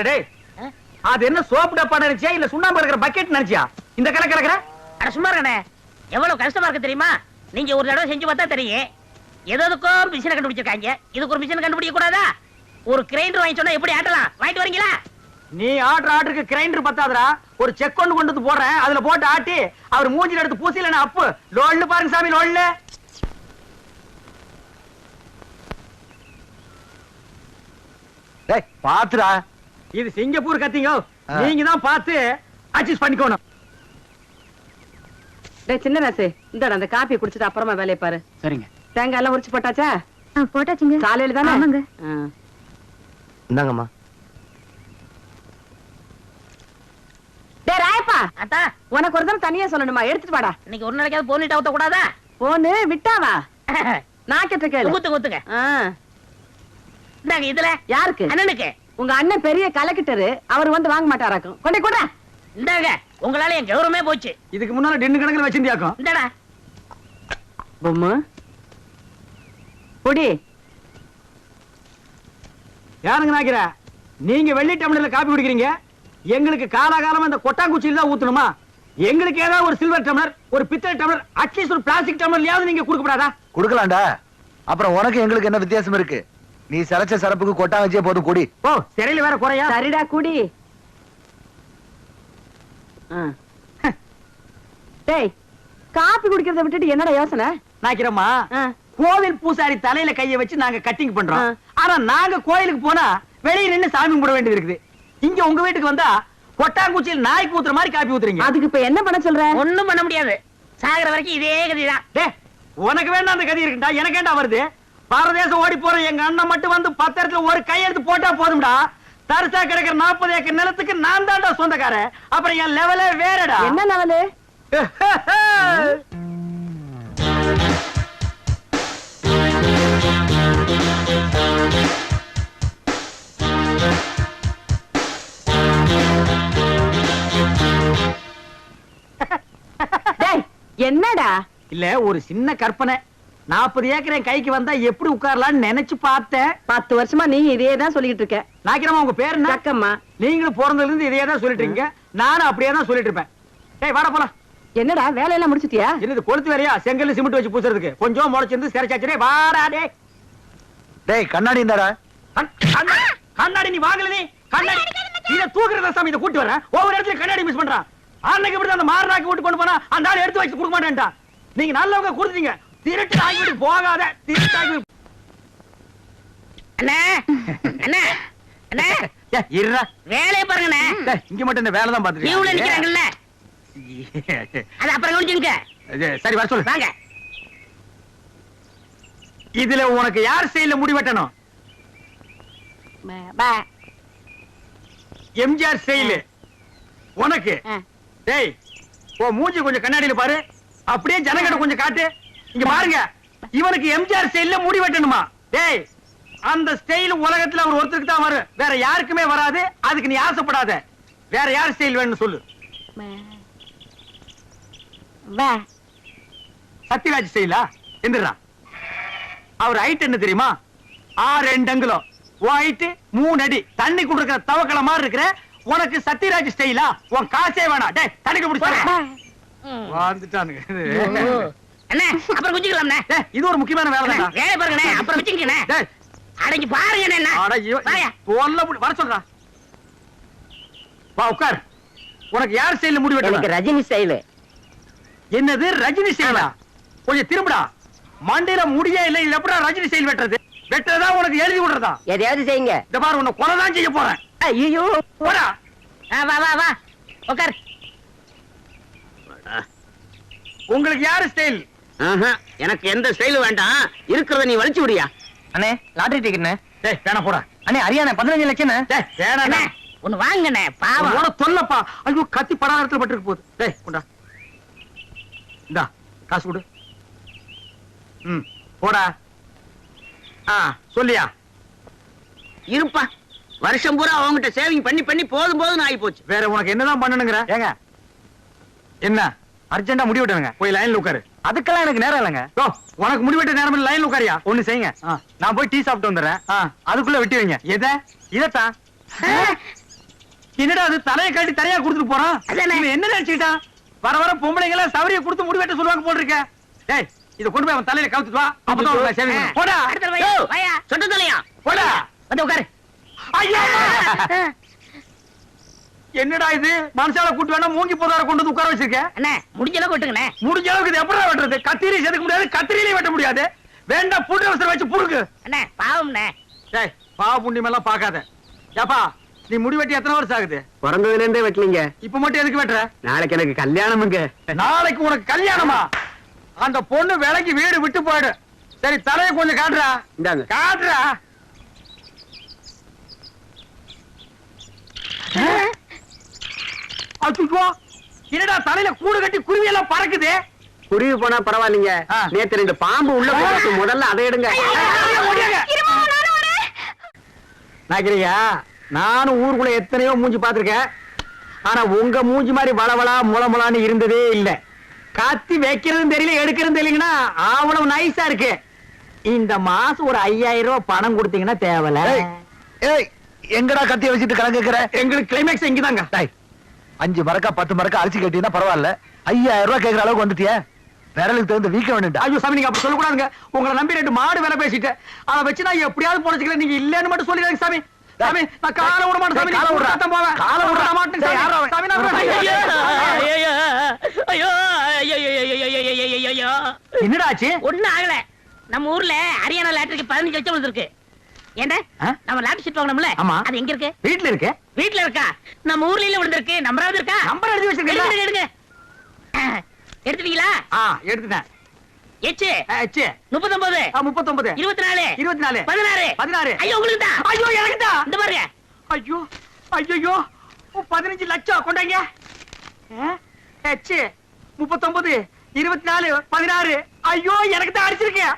டேய் அது என்ன சோப்பு டப்பா நினைச்சியா இல்ல சுண்ணாம்பு இருக்கிற பக்கெட் நினைச்சியா இந்த கலை கலக்குற? அட சும்மா இருக்கனே, எவ்வளவு கஷ்டமா இருக்கு தெரியுமா? நீங்க ஒரு தடவை செஞ்சு பார்த்தா தெரியும். எதுக்கும் மிஷினை கண்டுபிடிச்சிருக்காங்க, இதுக்கு ஒரு மிஷின் கண்டுபிடிக்க கூடாதா? ஒரு கிரைண்டர் வாங்கி சொன்னா எப்படி ஆட்டலாம்? வாங்கிட்டு வரீங்களா? நீ ஆர்டருக்கு கிரைண்டர் பத்தாதடா, ஒரு செக் கொண்டு வந்து போடுறேன், அதுல போட்டு ஆட்டி அவர் மூஞ்சில எடுத்து பூசில அப்பு லோல்னு பாருங்க சாமி, லோல்னு. டேய் பாத்துடா, இது சிங்கப்பூர் கத்திங்க, நீங்க தான் பார்த்து அட்ஜஸ்ட் பண்ணிக்கணும். டேய் சின்ன ராசு, இந்தடா அந்த காபி குடிச்சிட்டு அப்புறமா வேலைய பாரு. சரிங்க. தேங்காய் எல்லாம் உரிச்சு போட்டாச்சா? போட்டாச்சுங்க. காலையில தானே? ஆமாங்க. இந்தாங்கம்மா. டேய் ராயப்பா, அத்தா உனக்கு ஒரு தடவை தனியா சொல்லணுமா? எடுத்துட்டு வாடா. இன்னைக்கு ஒரு நாளைக்காவது போனிட்டு ஊத்த கூடாதா? போனு விட்டாவா? நான் கேட்ட கேளு. ஊத்துங்க ஊத்துங்க. ஆ. இந்தாங்க இதுல. யாருக்கு? அண்ணனுக்கு. உங்க அண்ணன் பெரிய கலெக்டர், அவர் வந்து வாங்க மாட்டாராக்கும். கொண்டே கூட. இந்தாங்க, உங்களால என் கௌரவமே போச்சு. இதுக்கு முன்னால டென்னு கணக்குல வச்சிருந்தியாக்கும். இந்தடா. பொம்மு பொடி. யாருங்க நாக்கிற? நீங்க வெள்ளி டம்ளர்ல காபி குடிக்கிறீங்க, எங்களுக்கு காலாகாலமா இந்த கொட்டாங்குச்சியில தான் ஊத்தணுமா? எங்களுக்கு ஏதாவது ஒரு சில்வர் டம்ளர், ஒரு பித்தளை டம்ளர், அட்லீஸ்ட் ஒரு பிளாஸ்டிக் டம்ளர்லயாவது நீங்க கொடுக்கப்படாதா? கொடுக்கலாம்டா. அப்புறம் உனக்கு எங்களுக்கு என்ன வித்தியாசம் இருக்கு? நீ சரச்ச சரப்புக்கு கொட்டா வச்சே போதும், குடி. ஓ சிறையில வேற குறையா? சரிடா குடி. டேய் காபி குடிக்கிறத விட்டுட்டு என்னடா யோசனை? நாக்கிறம்மா, கோவில் பூசாரி தலையில கைய வச்சு நாங்க கட்டிங் பண்றோம். ஆனா நாங்க கோயிலுக்கு போனா வெளியே நின்னு சாமி கும்பிட வேண்டியது இருக்குது. இங்க உங்க வீட்டுக்கு வந்தா கொட்டாங்குச்சியில் நாய்க்கு ஊத்துற மாதிரி காப்பி ஊத்துறீங்க. அதுக்கு இப்ப என்ன பண்ண சொல்ற? ஒண்ணும் பண்ண முடியாது, சாகர வரைக்கும் இதே கதிதான். டேய் உனக்கு வேண்டாம் அந்த கதி இருக்குடா, எனக்கு ஏண்டா வருது? பாரதேசம் ஓடி போற எங்க அண்ணன் மட்டும் வந்து 10 இடத்துல ஒரு கையெழுத்து போட்டா போதும்டா. தரிசா கிடக்கிற 40 ஏக்கர் நிலத்துக்கு நான் தான்டா சொந்தக்காரன். அப்புறம் என் லெவலே வேறடா. என்ன லெவலு? என்னடா? இல்ல ஒரு சின்ன கற்பனை. 40 ஏக்கர் என் கைக்கு வந்தா எப்படி உட்காரலாம்னு நினைச்சு பார்த்தேன். 10 வருஷமா நீ இதே தான் சொல்லிட்டு இருக்க. நாக்கிறமா உங்க பேரு என்ன? அக்கம்மா. நீங்களும் பிறந்ததுல இருந்து இதே தான் சொல்லிட்டு இருக்கீங்க, நானும் அப்படியே தான் சொல்லிட்டு இருப்பேன். டேய் வாடா போலாம். என்னடா வேலையெல்லாம் முடிச்சிட்டியா? என்னது கொளுத்து வேலையா? செங்கல்ல சிமெண்ட் வச்சு பூசுறதுக்கு கொஞ்சம் முளைச்சிருந்து சிறைச்சாச்சே. வாடா டேய். டேய் கண்ணாடி இந்தாடா. கண்ணாடி நீ வாங்கல, நீ கண்ணாடி இத தூக்குறத சாமி, இத கூட்டி வரேன். ஒவ்வொரு இடத்துல கண்ணாடி மிஸ் பண்றான். அன்னைக்கு இப்படி அந்த மாரனாக்கு விட்டு கொண்டு போனா அந்த ஆளு எடுத்து வச்சு கொடுக்க மாட்டேன்டா. நீங்க நல்லவங்க கொடுத்தீங்க, திருட்டு ஆகிவிட்டு போகாத. திருட்டாகி அண்ணே அண்ணே அண்ணே இருடா. வேலையை பாருங்கண்ணே. இங்க மட்டும் இந்த வேலை தான் பாத்துட்டு இவ்வளவு நிக்கிறாங்கல்ல, அது அப்புறம் கவனிச்சுங்க. சரி வர சொல்லு. வாங்க. இதுல உனக்கு யார் செயல முடிவெட்டணும்? எம்ஜிஆர் செயல் உனக்கு. டேய் ஓ மூஞ்சி கொஞ்சம் கண்ணாடியில பாரு, அப்படியே ஜனங்கட கொஞ்சம் காட்டு. இங்க பாருங்க, இவனுக்கு எம்ஜிஆர் ஸ்டைல்ல முடி வெட்டணுமா? டேய் அந்த ஸ்டைல் உலகத்துல அவர் ஒருத்தருக்கு தான் வரும், வேற யாருக்குமே வராது. அதுக்கு நீ ஆசைப்படாத. வேற யார் ஸ்டைல் வேணும்னு சொல்லு. சத்யராஜ் ஸ்டைலா? எந்திரா. அவர் ஹைட் என்ன தெரியுமா? 6 அங்குலம், ஹைட் 3 அடி, தண்ணி குடுக்கிற தவக்கல மாதிரி இருக்கிற உனக்கு சத்யராஜ் ஸ்டைலா? உன் காசே வேணாம். டேய் தண்ணிக்கு பிடிச்சா வந்துட்டானுங்க. அண்ணே அப்புறம் குஞ்சிக்கலாம்ண்ணே. இது ஒரு முக்கியமான வேலை தான். வேலை பாருங்கண்ணே, அப்புறம் வச்சுக்கண்ணே. அடங்கி பாருங்க என்ன. வர சொல்றா. வா உட்கார். உனக்கு யார் ஸ்டைல்ல முடி வெட்டணும்? எனக்கு ரஜினி ஸ்டைல். என்னது ரஜினி ஸ்டைலா? கொஞ்சம் திரும்புடா. மண்டையில முடியே இல்ல, இது எப்படா ரஜினி ஸ்டைல் வெட்டுறது? வெட்டுறதா உனக்கு எழுதி விடுறதா? எதையாவது செய்யுங்க. இந்த பாரு உன்னை கொலை தான் செய்ய போறேன். ஐயோ போடா. வா வா வா உட்கார். உங்களுக்கு யாரு ஸ்டைல்? எனக்கு எந்த ஸ்டைலும் வேண்டாம், இருக்கிறத நீ வலிச்சு விடியா. அண்ணே லாட்டரி டிக்கெட்ண்ணே. டேய் வேணா போடா. அண்ணே அரியாண்ணே 15 லட்சம். டேய் வேணா. ஒன்னு வாங்கண்ணே, பாவம். உன தொல்லப்பா. ஐயோ கத்தி படாரத்துல பட்டுருக்கு போகுது. டேய் கொண்டா. இந்தா காசு கொடு. போடா. சொல்லியா? இருப்பா, வருஷம் பூரா அவங்ககிட்ட சேவிங் பண்ணி பண்ணி போதும் போதும் ஆகி போச்சு. வேற உனக்கு என்னதான் பண்ணணுங்கிற? ஏங்க என்ன அர்ஜென்டா முடி வெட்டணுங்க. போய் லைன்ல உட்காரு. அதுக்கெல்லாம் எனக்கு நேரம் இல்லைங்க. உனக்கு முடி வெட்ட நேரம் லைன்ல உட்காரியா? ஒண்ணு செய்யுங்க, நான் போய் டீ சாப்பிட்டு வந்துடுறேன். அதுக்குள்ள வெட்டி வைங்க. எதை? இதத்தான். என்னடா அது தலையை காட்டி தலையா கொடுத்துட்டு போறான் அதானே. இவன் என்ன நினைச்சுக்கிட்டான் வர வர பொம்பளைங்க எல்லாம் சவரிய கொடுத்து முடி வெட்ட சொல்லுவாங்க போல் இருக்க டேய் இத கொண்டு போய் அவன் தலையில கவுத்துட்டு வா அப்பதான் உனக்கு சேவை பண்ணும். போடா அடுத்த வாயா வாயா சொட்டு தலையா போடா வந்து உட்காரு ஐயா என்னடா இது மனுஷால கூட்டு வேணா மூங்கி போதார கொண்டு வந்து உட்கார வச்சிருக்க அண்ணே முடிஞ்ச அளவுக்கு வெட்டுங்கண்ணே. முடிஞ்ச அளவுக்கு இது எப்படா வெட்டுறது கத்திரி செதுக்க முடியாது கத்திரியிலே வெட்ட முடியாது வேண்டாம் புட்டு அவசரம் வச்சு புடுக்கு அண்ணே பாவம்ண்ணே. டேய் பாவ புண்ணியம் எல்லாம் பாக்காத ஏப்பா நீ முடி வெட்டி எத்தனை வருஷம் ஆகுது பிறந்ததுல இருந்தே வெட்டலீங்க. இப்ப மட்டும் எதுக்கு வெட்டுற நாளைக்கு எனக்கு கல்யாணமுங்க. நாளைக்கு உனக்கு கல்யாணமா அந்த பொண்ணு விலைக்கு வீடு விட்டு போயிடு சரி தலையை கொஞ்சம் காட்டுறா இந்தாங்க. காட்டுறா அச்சுச்சோ என்னடா தலையில கூடு கட்டி குருவி எல்லாம் பறக்குது குருவி போனா பரவாயில்லைங்க. ஆ. நேத்து 2 பாம்பு உள்ள போட்டு முதல்ல அதை எடுங்க. நாக்கிரியா நானும் ஊருக்குள்ள எத்தனையோ மூஞ்சி பாத்திருக்கேன் ஆனா உங்க மூஞ்சி மாதிரி வளவளா முளமுளான்னு இருந்ததே இல்ல கத்தி வைக்கிறதும் தெரியல எடுக்கிறதும் தெரியலங்கன்னா அவ்வளவு நைஸா இருக்கு இந்த மாசம் ஒரு 5000 ரூபாய் பணம் கொடுத்தீங்கன்னா தேவல ஏய், ஏய் எங்கடா கத்திய வச்சுட்டு கணக்கு கேக்குற? எங்களுக்கு கிளைமேக்ஸ் இங்கதாங்க டேய், 5 மரக்கா 10 மரக்கா அரிசி கட்டினா பரவாயில்ல 5000 ரூபாய் கேக்குற அளவுக்கு வந்துட்டியே விரலுக்கு தகுந்த வீக்க வேணும்டா. ஐயோ சாமி நீங்க அப்படி சொல்லக்கூடாதுங்க உங்களை நம்பி 2 மாடு வேலை பேசிட்டு அதை வச்சு நான் எப்படியாவது போனச்சுக்கிறேன் நீங்க இல்லன்னு மட்டும் சொல்லிடுங்க சாமி சாமி நான் காலை விட மாட்டேன் சாமி காலை விடுறா. நான் போவேன் காலை விடுறா. விட மாட்டேன் சாமி. டேய், யாரா அவன்? சாமி நான் ஐயோ, விட- ஐயோ, ஐயோ, ஐயோ, ஐயோ, ஐயோ. என்னடா ஆச்சு ஒண்ணும் ஆகல நம்ம ஊர்ல ஹரியானா லாட்டரிக்கு 15 லட்சம் விழுந்திருக்கு. ஏண்டா ஆ? நம்ம லாட்டரி சீட் வாங்கணும்ல ஆமா. அது எங்க இருக்கு? வீட்டுல இருக்கு வீட்ல இருக்கா? நம்ம ஊர்ல இல்ல விழுந்திருக்கு. நம்பராவது இருக்கா? நம்பர் எழுதி வச்சிருக்கீங்களா எடுங்க, எடுங்க. எடுத்துட்டீங்களா? எடுத்துட்டேன் எச்சு ஆச்சு 39 39 24 24 16 16 ஐயோ உங்களுக்கு தான். ஐயோ எனக்கு தான் இந்த பாருங்க. ஐயோ ஐயோ 15 லட்சம் கொண்டாங்க எச்சு 39 24 16 ஐயோ எனக்கு தான் அடிச்சிருக்கேன்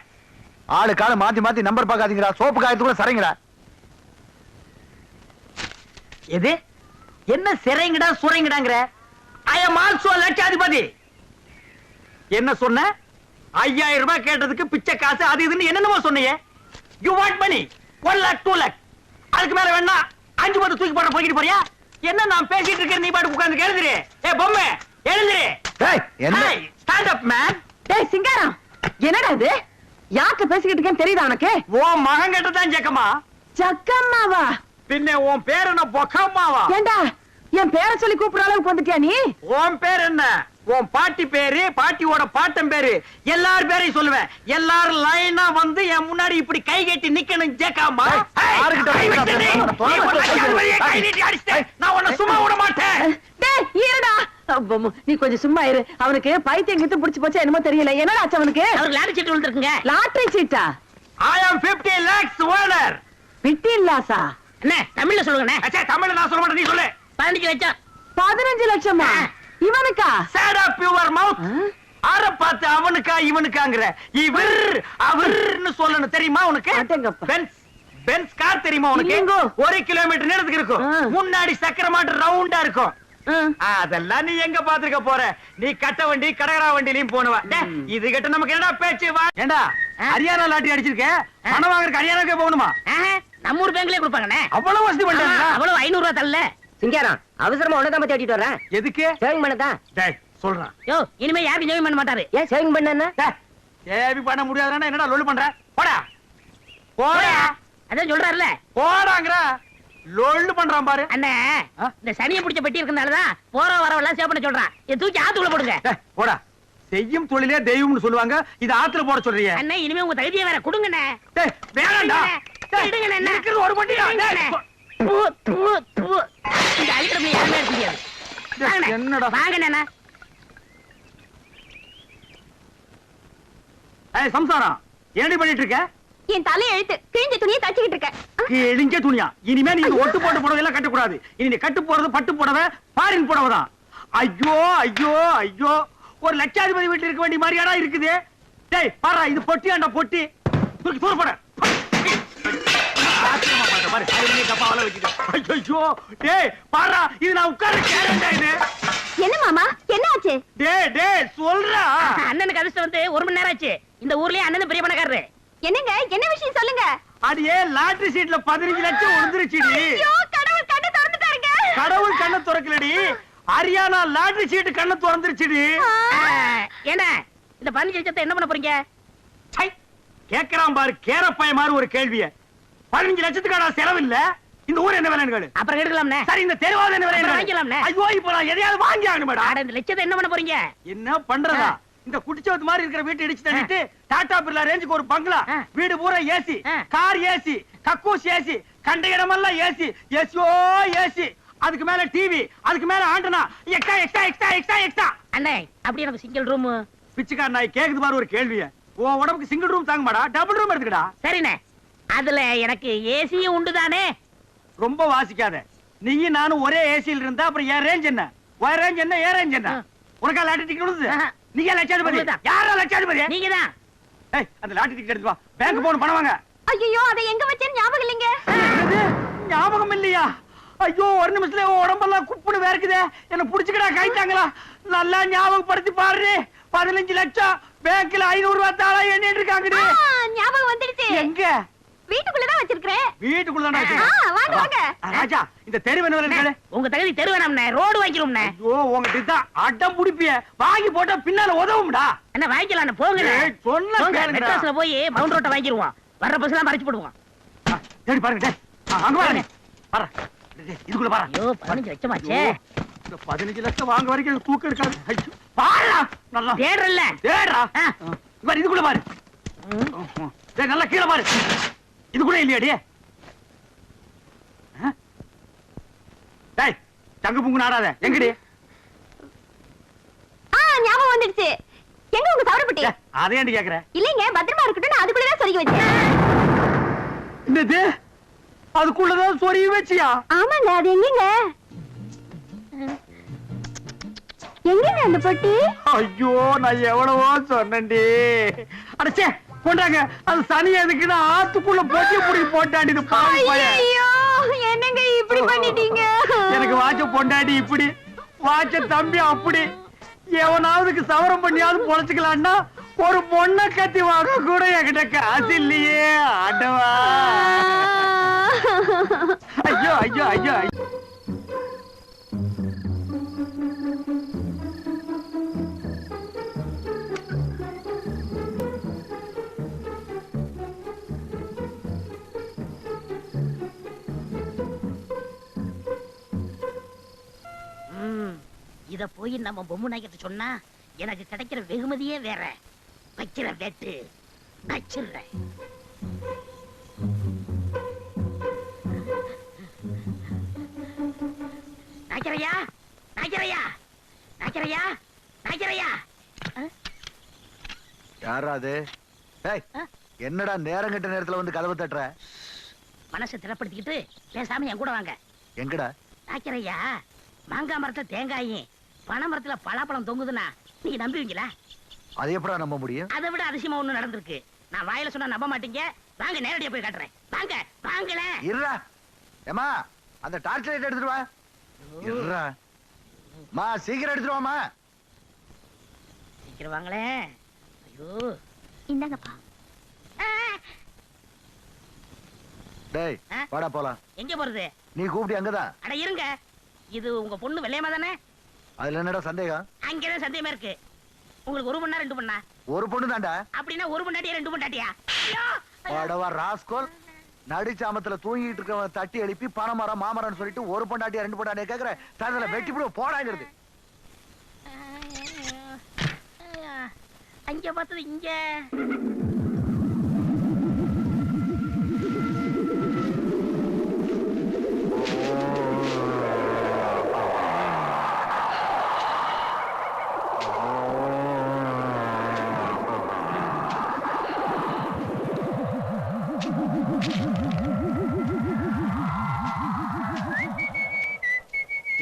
ஆளு கால மாத்தி மாத்தி நம்பர் பாக்காதீங்கடா சோப்பு காயத்துக்குள்ள சரிங்கடா. எது என்ன சிறைங்கடா சுரைங்கடாங்கற ஐ அம் ஆல்சோ லட்சாதிபதி என்ன சொன்ன 5000 ரூபாய் கேட்டதுக்கு பிச்சை காசு அது இதுன்னு என்னென்னமோ சொன்னீங்க you want money 1 lakh 2 lakh அதுக்கு மேல வேணா 5 10 தூக்கி போட போயிட்டு போறியா என்ன நான் பேசிட்டு இருக்கேன் நீ பாட்டு உட்கார்ந்து எழுதுறே ஏ பொம்மை எழுதுறே டேய் என்ன ஸ்டாண்ட் அப் மேன் டேய் சிங்காரம் என்னடா இது யார்கிட்ட பேசிக்கிட்டு இருக்கேன்னு தெரியுதா உனக்கு? ஓ மகன் கிட்ட தான் ஜக்கம்மா சக்கம்மாவா? பின்ன உன் பேர் என்ன பொக்கம்மாவா ஏண்டா என் பேரை சொல்லி கூப்பிடுற அளவுக்கு வந்துட்டியா நீ? உன் பேர் என்ன உன் பாட்டி பேரு பாட்டியோட பாட்டன் பேரு எல்லார் பேரையும் சொல்லுவேன் எல்லாரும் லைனா வந்து என் முன்னாடி இப்படி கை கட்டி நிக்கணும் ஜேக்காமா யாருக்கிட்ட நான் உன்னை சும்மா விட மாட்டேன் டேய் இருடா நீ கொஞ்சம் சும்மா இரு அவனுக்கு பைத்தியம் கித்து புடிச்சு போச்சா என்னமோ தெரியல என்னடா ஆச்சு அவனுக்கு? அவருக்கு லாட்டரி சீட் விழுந்திருக்குங்க. லாட்டரி சீட்டா? I am 50 lakhs owner பிட்டி இல்லாசா? என்ன தமிழ்ல சொல்லுங்கண்ணே. அச்சா தமிழ்ல நான் சொல்ல மாட்டேன் நீ சொல்லு 15 லட்சம் 15 லட்சமா? இவனுக்கா? sad up your mouth ஆற பார்த்து அவனுக்கா இவனுக்காங்கற இவர் அவர்னு சொல்லணும் தெரியுமா உனக்கு அடேங்கப்பா. பென்ஸ் கார் தெரியுமா உனக்கு இல்லைங்கோ. 1 கிலோமீட்டர் நேரத்துக்கு இருக்கும் முன்னாடி சக்கர மாட்டு ரவுண்டா இருக்கும் அதெல்லாம் நீ எங்க பாத்துக்க போற நீ கட்ட வண்டி கடகரா வண்டிலயும் போனவ இது கிட்ட நமக்கு என்னடா பேச்சு வா ஏண்டா ஹரியானா லாட்டரி அடிச்சிருக்க பணம் வாங்குறதுக்கு ஹரியானாக்கே போகணுமா ஆஹா, நம்ம ஊர் பேங்க்லயே கொடுப்பாங்கண்ணே. அவ்வளவு வசதி பண்ணிட்டாங்க அவ்வளவு 500 ரூபாய் தரல. சிங்காரம் அவசரமா உனதான் பத்தி ஓட்டிட்டு வர்றேன். எதுக்கு சேவிங் பண்ணதான். டேய் சொல்றான் யோ இனிமே யாருக்கும் ஜெயம் பண்ண மாட்டாரு. ஏன் சேவிங் பண்ண? சேவி பண்ண முடியாதுன்னா என்னடா லொல்லு பண்ற போடா போடா அதான் சொல்றாருல. போடாங்கற லொல்லு பண்றான் பாரு அண்ணே இந்த சனியை பிடிச்ச பெட்டி இருக்கனாலதான் போற வரவெல்லாம் சேவ் பண்ண சொல்றான். இதை தூக்கி ஆத்துக்குள்ள போடுங்க. போடா செய்யும் தொழிலே தெய்வம்னு சொல்லுவாங்க இது ஆத்துல போட சொல்றீங்க அண்ணே இனிமே உங்க தகுதியை வேற கொடுங்கண்ணே. டேய் வேணாம்டா டேய் விடுங்கண்ணே, அண்ணே. இருக்கிறது ஒரு பட்டியா விடுங்கண்ணே. தூ, தூ, தூ. இந்த அழிக்கிறப்ப யாருமே இருக்க முடியாது. வாங்கண்ணே. என்னடா வாங்கண்ணே. ஏய் சம்சாரம் என்னடி பண்ணிட்டு இருக்க என் தலை எழுத்து கிழிஞ்ச துணியை தச்சுக்கிட்டு இருக்க. கிழிஞ்ச துணியா இனிமே நீ ஒட்டு போட்டு புடவை எல்லாம் கட்ட கூடாது இனி நீ கட்டு போறது பட்டு புடவை ஃபாரின் புடவை தான் ஐயோ ஐயோ ஐயோ ஒரு லட்சாதிபதி வீட்டுல இருக்க வேண்டிய மாதிரியாடா இருக்குது டேய் பாரா இது பொட்டியாண்டா பொட்டி தூக்கி தூர போட ஆச்சரியமா பாரு பாரு அருமையா டப்பாவல வச்சிட்டு ஐயோ டேய் பாரா இது நான் உட்கார்ந்து கேரண்டா இது என்ன மாமா என்ன ஆச்சு? டேய் சொல்றா அண்ணனுக்கு அதிர்ஷ்டம் வந்து 1 மணி நேரம் ஆச்சு. இந்த ஊர்லயே அண்ணன் பெரிய பணக்காரரு. என்னங்க என்ன விஷயம் சொல்லுங்க. அடியே லாட்டரி சீட்ல 15 லட்சம் விழுந்துருச்சுடி ஐயோ கடவுள் கண்ணை திறந்துட்டாருங்க. கடவுள் கண்ணை திறக்கலடி, ஹரியானா லாட்டரி சீட்டு கண்ணை திறந்துருச்சுடி. என்ன இந்த 15 லட்சத்தை என்ன பண்ண போறீங்க? சை, கேக்குறான் பாரு கேரப்பைய மாதிரி ஒரு கேள்விய. 15 லட்சத்துக்கான செலவு இல்ல, இந்த ஊர் என்ன விலைன்னு கேளு. அப்புறம் எடுக்கலாம்னே. சரி, இந்த தெருவாத என்ன விலை வாங்கிக்கலாம்னே. ஐயோ, இப்ப நான் எதையாவது வாங்கி ஆகணும் மேடம். அட இந்த லட்சத்தை என்ன பண்ண போறீங்க? என்ன பண்றதா? இந்த குடிச்சவத்து மாதிரி இருக்கிற வீட்டை இடிச்சு தள்ளிட்டு டாடா பிர்லா ரேஞ்சுக்கு ஒரு பங்களா, வீடு பூரா ஏசி, கார் ஏசி, கக்கூஸ் ஏசி, கண்ட இடமெல்லாம் ஏசி, ஏசியோ ஏசி, அதுக்கு மேல டிவி, அதுக்கு மேல antenna, extra extra extra extra extra. அண்ணே அப்படி எனக்கு சிங்கிள் ரூம். பிச்சைக்கார நாய் கேக்குது பாரு ஒரு கேள்விய. உன் உடம்புக்கு சிங்கிள் ரூம் தாங்க மாடா, டபுள் ரூம் எடுத்துக்கடா. சரிண்ணே, அதுல எனக்கு ஏசியும் உண்டுதானே? ரொம்ப வாசிக்காத. நீயும் நானும் ஒரே ஏசியில் இருந்தா அப்புறம் என் ரேஞ்ச் என்ன, உன் ரேஞ்ச் என்ன, என் ரேஞ்ச் என்ன? உனக்கா லாட்டரி டிக்கெட் விழுது? நீங்க லட்சாதிபதி? யாரா லட்சாதிபதி? நீங்கதான். ஏய், அந்த லாட்டரி டிக்கெட் எடுத்து வா, பேங்க் போன் பணம் வாங்க. ஐயோ, அதை எங்க வச்சேன்னு ஞாபகம் இல்லைங்க. என்னது? ஞாபகம் இல்லையா? ஐயோ, ஒரு நிமிஷத்துல உடம்பெல்லாம் குப்புன்னு வேர்க்குதே. என்ன புடிச்சுக்கடா, கைத்தாங்களா? நல்லா ஞாபகப்படுத்தி பாரு. 15 லட்சம் பேங்க்ல 500 ரூபாய் தாளா எண்ணிட்டு இருக்காங்கடி. ஞாபகம் வந்துடுச்சு. எங்க? வீட்டுக்குள்ளதான் வச்சிருக்கேன். வீட்டுக்குள்ளதானா வாங்க வாங்க. ராஜா, இந்த தெரு என்ன விலைன்னு? உங்க தகுதி தெரு வேணாம்ண்ணே, ரோடு வாங்கிக்கிறோம்ண்ணே. ஐயோ, உங்ககிட்ட தான் அடம் புடிப்பிய. வாங்கி போட்டா பின்னால உதவும்டா. என்ன வாங்கிக்கலாம்? போங்க. சொன்ன கேளுங்கடா. மெட்ராஸ்ல போய் மவுண்ட் ரோட்டை வாங்கிடுவோம். வர்ற பஸ்லாம் மறைச்சு போடுவோம். தேடி பாருங்க. டேய், அங்க பாருங்க. பாரு. இதுக்குள்ள பாரு. ஐயோ 15 லட்சமாச்சே. இந்த 15 லட்சம் வாங்க வரைக்கும் எனக்கு தூக்கம் இருக்காது. ஐயோ, பாருடா. நல்லா தேடுறல்ல. தேடுடா. பாரு, இதுக்குள்ள பாரு. டேய், நல்லா கீழ பாரு. இதுக்குள்ள இல்லையாடி? டேய், தங்க புங்கு நாடாத. எங்கடி? ஞாபகம் வந்துடுச்சு. எங்க உங்க சவரப்பட்டி? அதை ஏன்டி கேக்குற? இல்லைங்க, பத்திரமா இருக்கட்டும், நான் அதுக்குள்ளதான் சொருகி வச்சேன். என்னது? அதுக்குள்ளதான் சொருகி வச்சியா? ஆமாங்க, அது எங்கங்க? எங்கங்க அந்த பொட்டி? ஐயோ, நான் எவ்வளவோ சொன்னேன்டி. அடச்சே, கொண்டாங்க. அது சனி எதுக்குன்னு ஆத்துக்குள்ள போட்டி புடி போட்டாடி. இது பாவி பையன். ஐயோ, என்னங்க இப்படி பண்ணிட்டீங்க? எனக்கு வாட்ச பொண்டாடி இப்படி, வாட்ச தம்பி அப்படி. எவனாவதுக்கு சவரம் பண்ணியாவது பொழைச்சுக்கலான்னா ஒரு பொண்ணை கத்தி வாங்க கூட என்கிட்ட காசு இல்லையே. ஆண்டவா. ஐயோ ஐயோ ஐயோ. இத போய் நம்ம பொம்மை நாய்கிட்ட சொன்னா எனக்கு கிடைக்கிற வெகுமதியே வேற. வைக்கிற வெட்டு வச்சிடுறேன். நாய்க்கரையா, நாய்க்கரையா, நாய்க்கரையா, நாய்க்கரையா. யாரா அது? ஏய், என்னடா நேரம் கெட்ட நேரத்துல வந்து கதவு தட்டுற? மனசை திடப்படுத்திக்கிட்டு பேசாம என் கூட வாங்க. எங்கடா? நாய்க்கரையா, மாங்காய் மரத்துல தேங்காயும் பனை மரத்துல பலாப்பழம் தொங்குதுன்னா நீங்க நம்புவீங்களா? அது எப்படா நம்ப முடியும்? அதை விட அதிசயமா ஒண்ணு நடந்திருக்கு. நான் வாயில சொன்னா நம்ப மாட்டீங்க. வாங்க, நேரடியா போய் காட்டுறேன். வாங்க வாங்கல. இருடா. ஏமா, அந்த டார்ச் லைட் எடுத்துட்டு வா. இருடா. மா, சீக்கிரம் எடுத்துட்டு வாமா. சீக்கிரம் வாங்களே. ஐயோ, இந்தாங்கப்பா. டேய், வாடா போலாம். எங்க போறது? நீ கூப்பிட்டு அங்கதான். அட இருங்க, இது உங்க பொண்ணு வெள்ளையமா தானே? அதுல என்னடா சந்தேகம்? அங்கதான் சந்தேகமா இருக்கு. உங்களுக்கு 1 பொண்ணா 2 பொண்ணா? ஒரு பொண்ணு தான்டா. அப்படின்னா 1 பொண்டாட்டியா 2 பொண்டாட்டியா? வாடவா ராஸ்கோல். நடிச்சாமத்துல தூங்கிட்டு இருக்கவன் தட்டி எழுப்பி பணமரம் மாமரம்னு சொல்லிட்டு ஒரு பொண்டாட்டியா 2 பொண்டாட்டியா கேக்குற? தரதுல வெட்டி போடு போடாங்கிறது. அங்க பார்த்தது இங்க.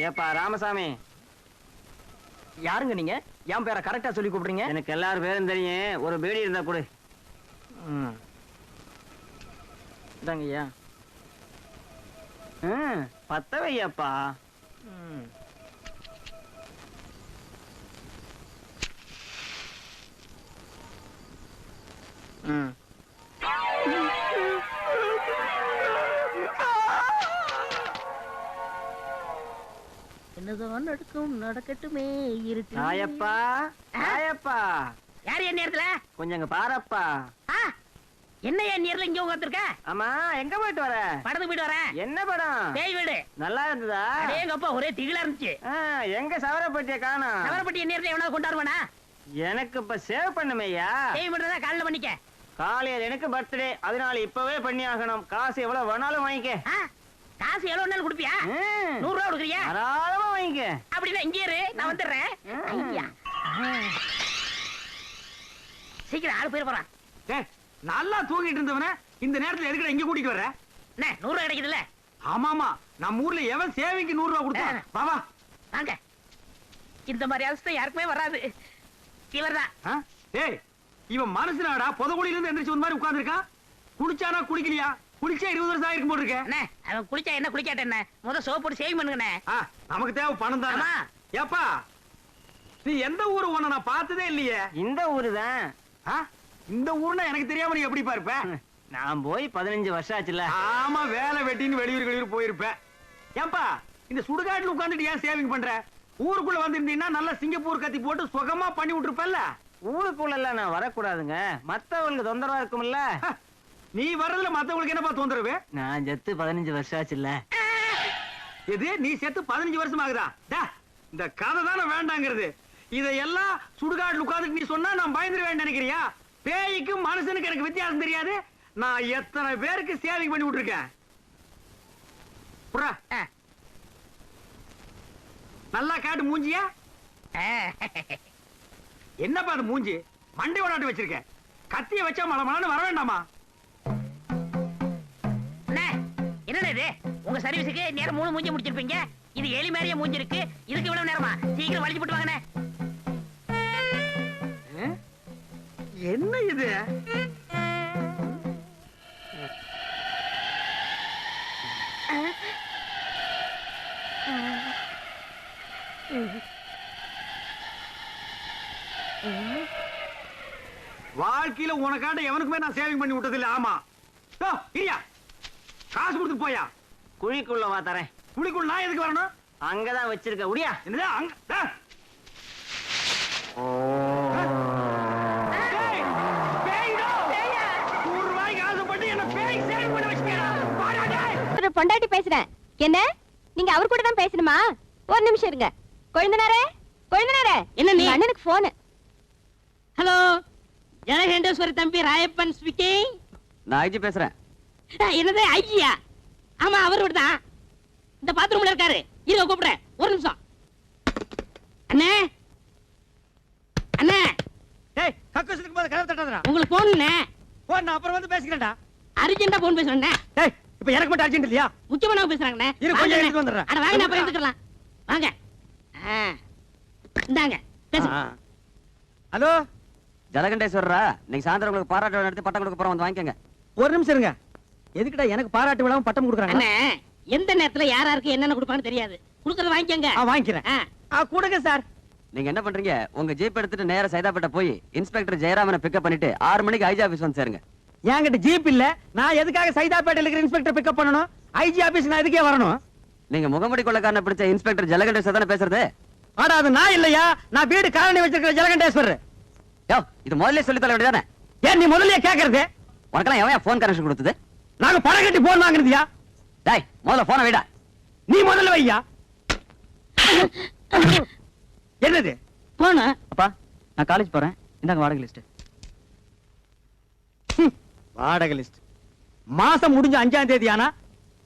ஏப்பா ராமசாமி, யாருங்க நீங்க? என் பேரை கரெக்டா சொல்லி கூப்பிடுறீங்க? எனக்கு எல்லாரும் பேரும் தெரியும். ஒரு பேடி இருந்தா கொடு. இதாங்க ஐயா. பத்த வையப்பா. எல்லோருக்கும் நடக்கட்டுமே இருக்கு. ராயப்பா ராயப்பா, யார் என் நேரத்துல? கொஞ்சம் இங்க பாரப்பா. ஆ, என்ன என் நேரத்துல இங்க உட்கார்ந்திருக்க? ஆமா, எங்க போயிட்டு வர? படத்துக்கு போயிட்டு வரேன். என்ன படம்? பேய் வீடு. நல்லா இருந்ததா? அடேங்கப்பா, ஒரே திகிலா இருந்துச்சு. எங்க சவரப்பட்டிய காணோம். சவரப்பட்டி என் நேரத்துல எவனாவது கொண்டாடுவானா? எனக்கு இப்ப சேவ் பண்ணுமையா? பேய் மட்டும் காலைல பண்ணிக்க. காலையில எனக்கு பர்த்டே, அதனால இப்பவே பண்ணி ஆகணும். காசு எவ்வளவு வேணாலும் வாங்கிக்க. ஆ, காசு எவ்வளவு நாள் கொடுப்பியா? 100 ரூபா கொடுக்குறியா? தாராளமா வாங்கிக்க. அப்படின்னா இங்கே இரு, நான் வந்துடுறேன். ஐயா, சீக்கிரம் ஆளு போயிட போறான். டேய், நல்லா தூங்கிட்டு இருந்தவன இந்த நேரத்துல எதுக்குடா இங்க கூட்டிட்டு வர? என்ன 100 ரூபா கிடைக்குதுல்ல? ஆமாமா, நம்ம ஊர்ல எவன் சேவைக்கு 100 ரூபா கொடுத்தான்? வா வா. வாங்க. இந்த மாதிரி அவஸ்தை யாருக்குமே வராது. இவர்தான். ஆ? டேய், இவன் மனசுனாடா புதகுடியில இருந்து எந்திரிச்சு ஒரு மாதிரி உட்கார்ந்திருக்கான். குளிச்சானா குளிக்கலையா? குளிச்சா 20 வருஷம் ஆயிருக்கும் போல இருக்கே. அண்ணே, அவன் குளிச்சா என்ன குளிக்காட்ட என்ன? முத சோப் போட்டு சேவிங் பண்ணுங்கண்ணே. ஆ, நமக்கு தேவை பணம் தானே. ஆமா. ஏப்பா, நீ எந்த ஊரு? உன்னை நான் பார்த்ததே இல்லையே. இந்த ஊரு தான். ஆ? இந்த ஊர்னா எனக்கு தெரியாம நீ எப்படி இருப்ப? நான் போய் 15 வருஷம் ஆச்சுல. ஆமா, வேலை வெட்டின்னு வெளியூர் போயிருப்ப. ஏன்பா, இந்த சுடுகாட்டுல உட்கார்ந்துட்டு ஏன் சேவிங் பண்ற? ஊருக்குள்ள வந்திருந்தீங்கன்னா நல்லா சிங்கப்பூர் கத்தி போட்டு சுகமா பண்ணி விட்டுருப்பல்ல. ஊருக்குள்ள எல்லாம் நான் வரக்கூடாதுங்க, மத்தவங்களுக்கு தொந்தரவா இருக்கும்ல. ஹ, நீ வர்றதுல மத்தவங்களுக்கு என்னப்பா தொந்தரவு? நான் செத்து 15 வருஷம் ஆச்சுல்ல. எது, நீ செத்து 15 வருஷம் ஆகுதா? டா, இந்த கதை தானே வேண்டாங்கிறது. இதையெல்லாம் சுடுகாட்டுல உட்கார்ந்துட்டு நீ சொன்னா நான் பயந்துருவேன் நினைக்கிறியா? பேய்க்கு மனுஷனுக்கு எனக்கு வித்தியாசம் தெரியாது. நான் எத்தனை பேருக்கு சேவிங் பண்ணி விட்டுருக்கேன். புறா, ஆ. நல்லா காட்டு மூஞ்சியா. ஆ. என்னப்பா அது மூஞ்சி? மண்டை ஓடாட்டு வச்சிருக்க. கத்திய வச்சா மலமலன்னு வர வேண்டாமா? அண்ணே, என்னண்ணே இது? உங்க சர்வீஸுக்கு நேரம் 3 மூஞ்சி முடிச்சிருப்பீங்க. இது எலி மாதிரியே மூஞ்சி இருக்கு. இதுக்கு இவ்வளவு நேரமா? சீக்கிரம் வலிச்சு போட்டு வாங்கண்ணே. என்ன இது? வாழ்க்கையில உனக்காட்ட எவனுக்குமே நான் சேவிங் பண்ணி விட்டது இல்ல. ஆமா, இல்லையா? காசு கொடுத்து போயா. குழிக்குள்ள வா தரேன். குழிக்குள் நான் எதுக்கு வரணும்? அங்கதான் வச்சிருக்க. உடியா. என்னது அங்க? டேய், பேய்டா. 100 ரூபாய்க்கு ஆசைப்பட்டு என்ன பேய் சேவிங் பண்ண வச்சிட்டியா? வாடா டேய். ஒரு பொண்டாட்டி பேசுறேன். என்ன நீங்க அவர் கூட தான் பேசணுமா? ஒரு நிமிஷம் இருங்க. கொழுந்தனாரே, கொழுந்தனாரே, என்ன நீ? உங்க அண்ணனுக்கு போன். ஹலோ, ஜனகண்டேஸ்வரி தம்பி ராயப்பன் ஸ்பீக்கிங். நான் ஐஜி பேசுறேன். என்னது ஐயா? ஆமா, அவரு தான். இந்த பாத்ரூம்ல இருக்காரு. இருங்க கூப்பிடுறேன். ஒரு நிமிஷம். அண்ணே, அண்ணே, டேய், கக்கூசுக்கு போது கதவு தட்டாதடா. உங்களுக்கு போனுண்ணே. போ, நான் அப்புறம் வந்து பேசிக்கிறேன்டா. அர்ஜென்ட்டா போன் பேசுறேன். டேய், இப்போ எனக்கு மட்டும் அர்ஜென்ட் இல்லையா? முக்கியமானவங்க பேசுறாங்கண்ணே. இரு, கொஞ்சம் எடுத்து வந்துடுறேன். அட வாங்க, அப்புறம் எடுத்துக்கலாம். வாங்க. இந்தாங்க பேசுங்க. ஹலோ, ஜலகண்டேஸ்வரரா, நீங்க சாயந்தரம் உங்களுக்கு பாராட்டு விழா நடத்தி பட்டம் கொடுக்க போறோம், வந்து வாங்கிக்கங்க. ஒரு நிமிஷம் இருங்க. எதுக்குடா எனக்கு பாராட்டு விழாவும் பட்டம் கொடுக்குறாங்க? அண்ணே, எந்த நேரத்துல யாராருக்கு என்னென்ன கொடுப்பான்னு தெரியாது. கொடுக்கறத வாங்கிக்கங்க. வாங்கிக்கிறேன். கொடுங்க சார். நீங்க என்ன பண்றீங்க? உங்க ஜீப் எடுத்துட்டு நேரா சைதாப்பேட்டை போய் இன்ஸ்பெக்டர் ஜெயராமனை பிக்கப் பண்ணிட்டு 6 மணிக்கு ஐஜி ஆபீஸ் வந்து சேருங்க. என்கிட்ட ஜீப் இல்ல. நான் எதுக்காக சைதாப்பேட்டையில இருக்கிற இன்ஸ்பெக்டர் பிக்கப் பண்ணணும்? ஐஜி ஆபீஸ் நான் எதுக்கே வரணும்? நீங்க முகமடி கொள்ளக்காரனை பிடிச்ச இன்ஸ்பெக்டர் ஜலகண்டேஸ்வர் தானே பேசுறது? ஆனா அது நான் இல்லையா? நான் வீடு காலனி வச்சிருக்கிற ஜலகண்டேஸ்வரர். யோ, இது முதல்ல சொல்லி தர வேண்டியதானே? ஏன் நீ முதல்லயே கேக்குறது? உனக்கெல்லாம் எவன் போன் கனெக்ஷன் கொடுத்தது? நாங்க பணம் கட்டி போன் வாங்குறதுயா? டேய், முதல்ல போனை வைடா. நீ முதல்ல வையா. என்னது போன? அப்பா, நான் காலேஜ் போறேன். இந்தாங்க வாடகை லிஸ்ட். வாடகை லிஸ்ட். மாசம் முடிஞ்ச 5ஆம் தேதி ஆனா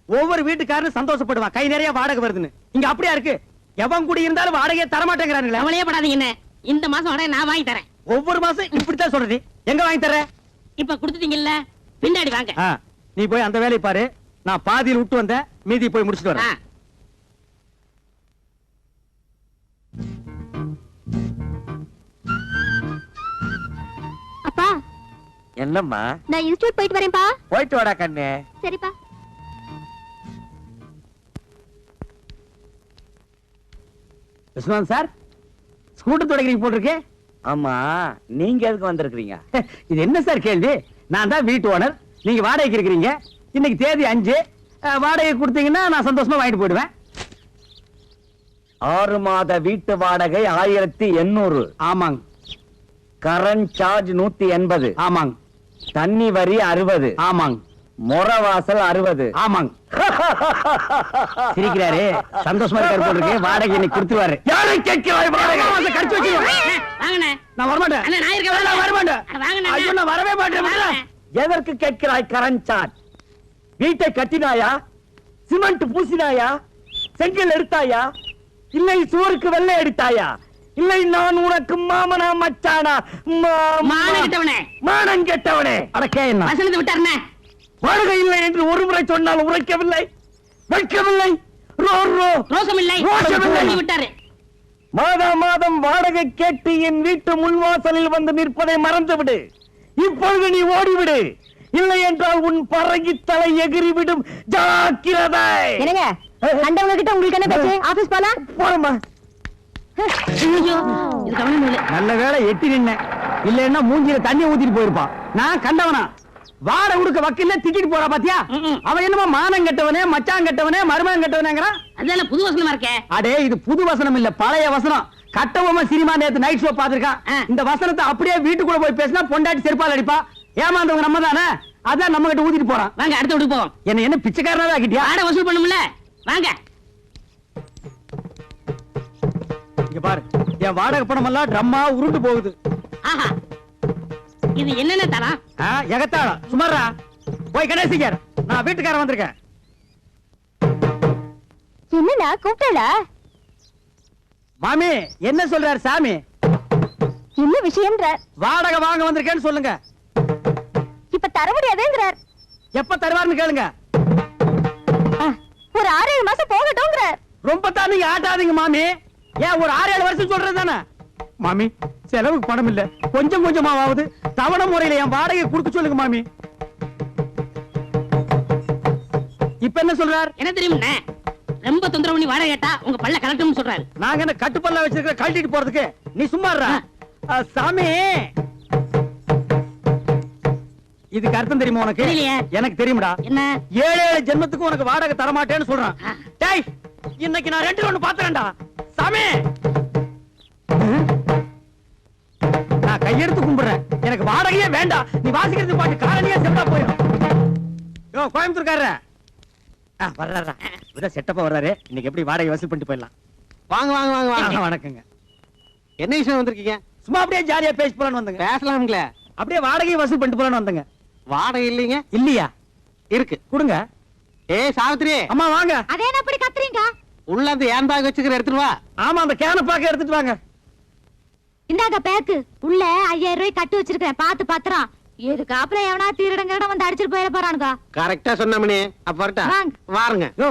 ஒவ்வொரு வீட்டுக்காரனும் சந்தோஷப்படுவான், கை நிறைய வாடகை வருதுன்னு. இங்க அப்படியா இருக்கு? எவன் கூடி இருந்தாலும் வாடகையை தரமாட்டேங்கிறானுங்களே. கவலையே படாதீங்க. இந்த மாசம் வாடகை நான் வாங்கி தரேன். ஒவ்வொரு மாசம் இப்படித்தான் சொல்றது. எங்க வாங்கி தர? இப்ப கொடுத்துட்டீங்கல்ல, பின்னாடி வாங்க. நீ போய் அந்த வேலையை பாரு. நான் பாதியில் விட்டு வந்தேன், மீதி போய் முடிச்சுட்டு வரேன். அப்பா, என்னம்மா? நான் இன்ஸ்டியூட் போயிட்டு வரேன்ப்பா. போயிட்டு வாடா கண்ணு. சரிப்பா. விஸ்வநாத் சார், ஸ்கூட்டர் தொடக்கிறீங்க போட்டிருக்கு. ஆமா, நீங்க எதுக்கு வந்திருக்கீங்க? இது என்ன சார் கேள்வி? நான் தான் வீட்டு ஓனர், நீங்க வாடகைக்கு இருக்கிறீங்க. இன்னைக்கு தேதி 5. வாடகை கொடுத்தீங்கன்னா நான் சந்தோஷமா வாங்கிட்டு போயிடுவேன். 6 மாத வீட்டு வாடகை 1800. ஆமாங்க. Current charge 180. ஆமாங்க. தண்ணி வரி 60. ஆமாங்க. முறவாசல் 60. ஆமாங்க. சிரிக்கிறாரு, சந்தோஷமா இருக்காரு போல இருக்கு. வாடகை இன்னைக்கு கொடுத்துருவாரு. யாரை கேட்கிறாய் வாடகை? கடிச்சு வச்சு வாங்கண்ணே. நான் வரமாட்டேன். அண்ணா, நான் இருக்கேன். நான் வரமாட்டேன். வாங்கண்ணே. ஐயோ, நான் வரவே மாட்டேன். எதற்கு கேட்கிறாய் கரண்ட் சார்ஜ்? வீட்டை கட்டினாயா? சிமெண்ட் பூசினாயா? செங்கல் எடுத்தாயா? இல்லை சுவருக்கு வெள்ளை எடுத்தாயா? இல்லை நான் உனக்கு மாமனா மச்சானா? மானம் கெட்டவனே. மானம் கெட்டவனே. அடக்கே என்ன வசனத்தை விட்டாருண்ணே. வாடகை இல்லை என்று ஒரு முறை சொன்னால் உரைக்கவில்லை, வைக்கவில்லை. ரோசமில்லை. ரோஷமில்லை. விட்டாரு. மாதம் வாடகை கேட்டு என் வீட்டு முன்வாசலில் வந்து நிற்பதை மறந்து விடு. இப்பொழுது நீ ஓடிவிடு. இல்லை என்றால் உன் பறகி தலை எகிறிவிடும். ஜாக்கிரதை. என்னங்க கண்டவங்க கிட்ட உங்களுக்கு என்ன பேச்சு? ஆபீஸ் போலாம். போறமா. ஐயோ, இது கவனம் இல்லை. நல்ல வேளை எட்டி நின்ன, இல்லன்னா மூஞ்சில தண்ணி ஊத்திட்டு போயிருப்பான். நான் கண்டவனா? வாடகை கொடுக்க வக்கீல்ல திட்டிட்டு போறா பாத்தியா? அவன் என்னமோ மானம் கெட்டவனே, மச்சான் கெட்டவனே, மருமகன் கெட்டவனேங்கறான். அதெல்லாம் புது வசனமா இருக்கே. அடே, இது புது வசனம் இல்ல, பழைய வசனம். கட்டபொம்மை சினிமா நேத்து நைட் ஷோ பாத்துருக்கான். இந்த வசனத்தை அப்படியே வீட்டுக்குள்ள போய் பேசினா பொண்டாட்டி செருப்பால் அடிப்பா. ஏமாந்தவங்க நம்ம தானே, அதான் நம்ம கிட்ட ஊத்திட்டு போறான். வாங்க, அடுத்த வீட்டுக்கு போவோம். என்ன பிச்சைக்காரனா ஆக்கிட்டியா? வாடகை வசூல் பண்ணும்ல, வாங்க. இங்க பாரு, என் வாடகை பணம் எல்லாம் ட்ரம்மா உருண்டு போகுது. ஆஹா, இது என்னென்ன தரம்? எகத்தாளம் சுமாரா. போய் கணேசிக்கார், நான் வீட்டுக்காரன் வந்திருக்கேன். என்னண்ணா கூப்பிட்டா? மாமி என்ன சொல்றாரு சாமி? என்ன விஷயம்ன்ற? வாடகை வாங்க வந்திருக்கேன்னு சொல்லுங்க. இப்ப தர முடியாதுங்கிறார். எப்ப தருவாருன்னு கேளுங்க. ஒரு 6-7 மாசம் போகட்டும்ங்கிறார். ரொம்ப தான் நீங்க ஆட்டாதீங்க மாமி. ஏன் ஒரு 6-7 வருஷம் சொல்றது தானே மாமி? செலவுக்கு பணம் இல்ல, கொஞ்சம் கொஞ்சமாவது தவணை முறையில என் வாடகை கொடுக்க சொல்லுங்க மாமி. இப்ப என்ன சொல்றார்? என்ன தெரியுமா? ரொம்ப தொந்தரவு பண்ணி வாடகை கேட்டா உங்க பல்ல கலட்டணும்னு சொல்றாரு. நாங்க என்ன கட்டுப்பல்ல வச்சிருக்க கழட்டிட்டு போறதுக்கு? நீ சும்மா இருடா. சாமி, இதுக்கு அர்த்தம் தெரியுமா உனக்கு? தெரியலையே. எனக்கு தெரியும்டா. என்ன? 7 ஜென்மத்துக்கு உனக்கு வாடகை தர மாட்டேன்னு சொல்றான். டேய், இன்னைக்கு நான் 2 ஒண்ணு பாத்துறேன்டா சாமி. நான் கையெடுத்து கும்பிடுறேன், எனக்கு வாடகையே வேண்டாம். நீ வாசிக்கிறது பாட்டு காரணியா செத்தா போயிடும். யோ கோயம்புத்தூர்காரர வர்றாரா? விட செட்டப்பா வர்றாரு. இன்னைக்கு எப்படி வாடகை வசூல் பண்ணிட்டு போயிடலாம். வாங்க வாங்க வாங்க வாங்க. வணக்கங்க. என்ன விஷயம் வந்திருக்கீங்க? சும்மா அப்படியே ஜாலியா பேசி போலான்னு வந்தங்க. பேசலாம்ங்களே. அப்படியே வாடகை வசூல் பண்ணிட்டு போலான்னு வந்தங்க. வாடகை இல்லைங்க. இல்லையா? இருக்கு, கொடுங்க. ஏய் சாவித்ரி, அம்மா வாங்க. அதே என்ன அப்படி கத்துறீங்க? உள்ள அந்த ஏன் பேக் வச்சுக்கிற எடுத்துட்டு வா. ஆமா, அந்த கேன பாக்க எடுத்துட்டு வாங்க. இந்தாங்க பேக்கு. உள்ள 5000 ரூபாய் கட்டு வச்சிருக்கேன், பாத்து பத்திரம். இதுக்கு அப்புறம் எவனா திருடங்கட வந்து அடிச்சிட்டு போயிட போறானுங்க. கரெக்டா சொன்னமணி. அப்ப வரட்டா? வாங்க. வாருங்க. யோ,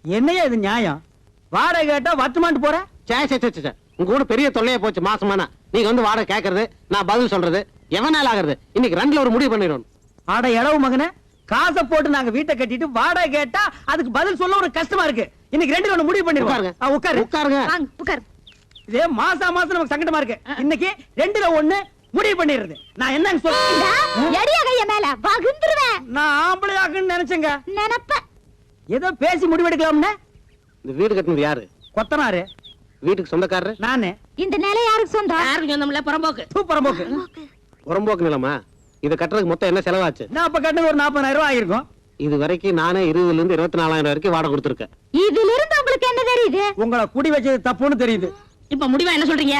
என்னையா இது நியாயம்? வாடகை கேட்டா வட்டுமான்ட்டு போற? சே சே சே சே, உங்க கூட பெரிய தொல்லையா போச்சு மாசமானா. நீங்க வந்து வாடகை கேக்குறது, நான் பதில் சொல்றது, எவனால ஆகுறது? இன்னைக்கு 2ல ஒரு முடிவு பண்ணிடணும். ஆட இளவு மகனே, காசை போட்டு நாங்க வீட்டை கட்டிட்டு வாடகை கேட்டா அதுக்கு பதில் சொல்ல ஒரு கஷ்டமா இருக்கு. இன்னைக்கு 2ல ஒண்ணு முடிவு பண்ணிருவாங்க. உட்காரு உட்காருங்க. வாங்க உட்கார். இதே மாசம் நமக்கு சங்கடமா இருக்கு. இன்னைக்கு 2ல ஒண்ணு முடிவு பண்ணிடுறது. நான் என்னன்னு சொல்றேன்? எடியா கைய மேல வகுந்துருவேன். நான் ஆம்பளை ஆக்குன்னு நினைச்சேங்க. நினைப்ப ஏதோ பேசி முடிவெடுக்கலாம்னு. இந்த வீடு கட்டினது யாரு? கொத்தனாரு. வீட்டுக்கு சொந்தக்காரரு நானு. இந்த நிலை யாருக்கு சொந்தம்? யாருக்கு சொந்தம் இல்ல, புறம்போக்கு. புறம்போக்கு. புறம்போக்கு நிலமா? இது கட்டுறதுக்கு மொத்தம் என்ன செலவாச்சு? நான் அப்ப கட்டினது ஒரு 40,000 ரூபாய் ஆயிருக்கும். இது வரைக்கும் நானே 20,000 இருந்து 24,000 வரைக்கும் வாடகை கொடுத்துருக்கேன். இதுல இருந்து உங்களுக்கு என்ன தெரியுது? உங்களை குடி வச்சது தப்புன்னு தெரியுது. இப்ப முடிவா என்ன சொல்றீங்க?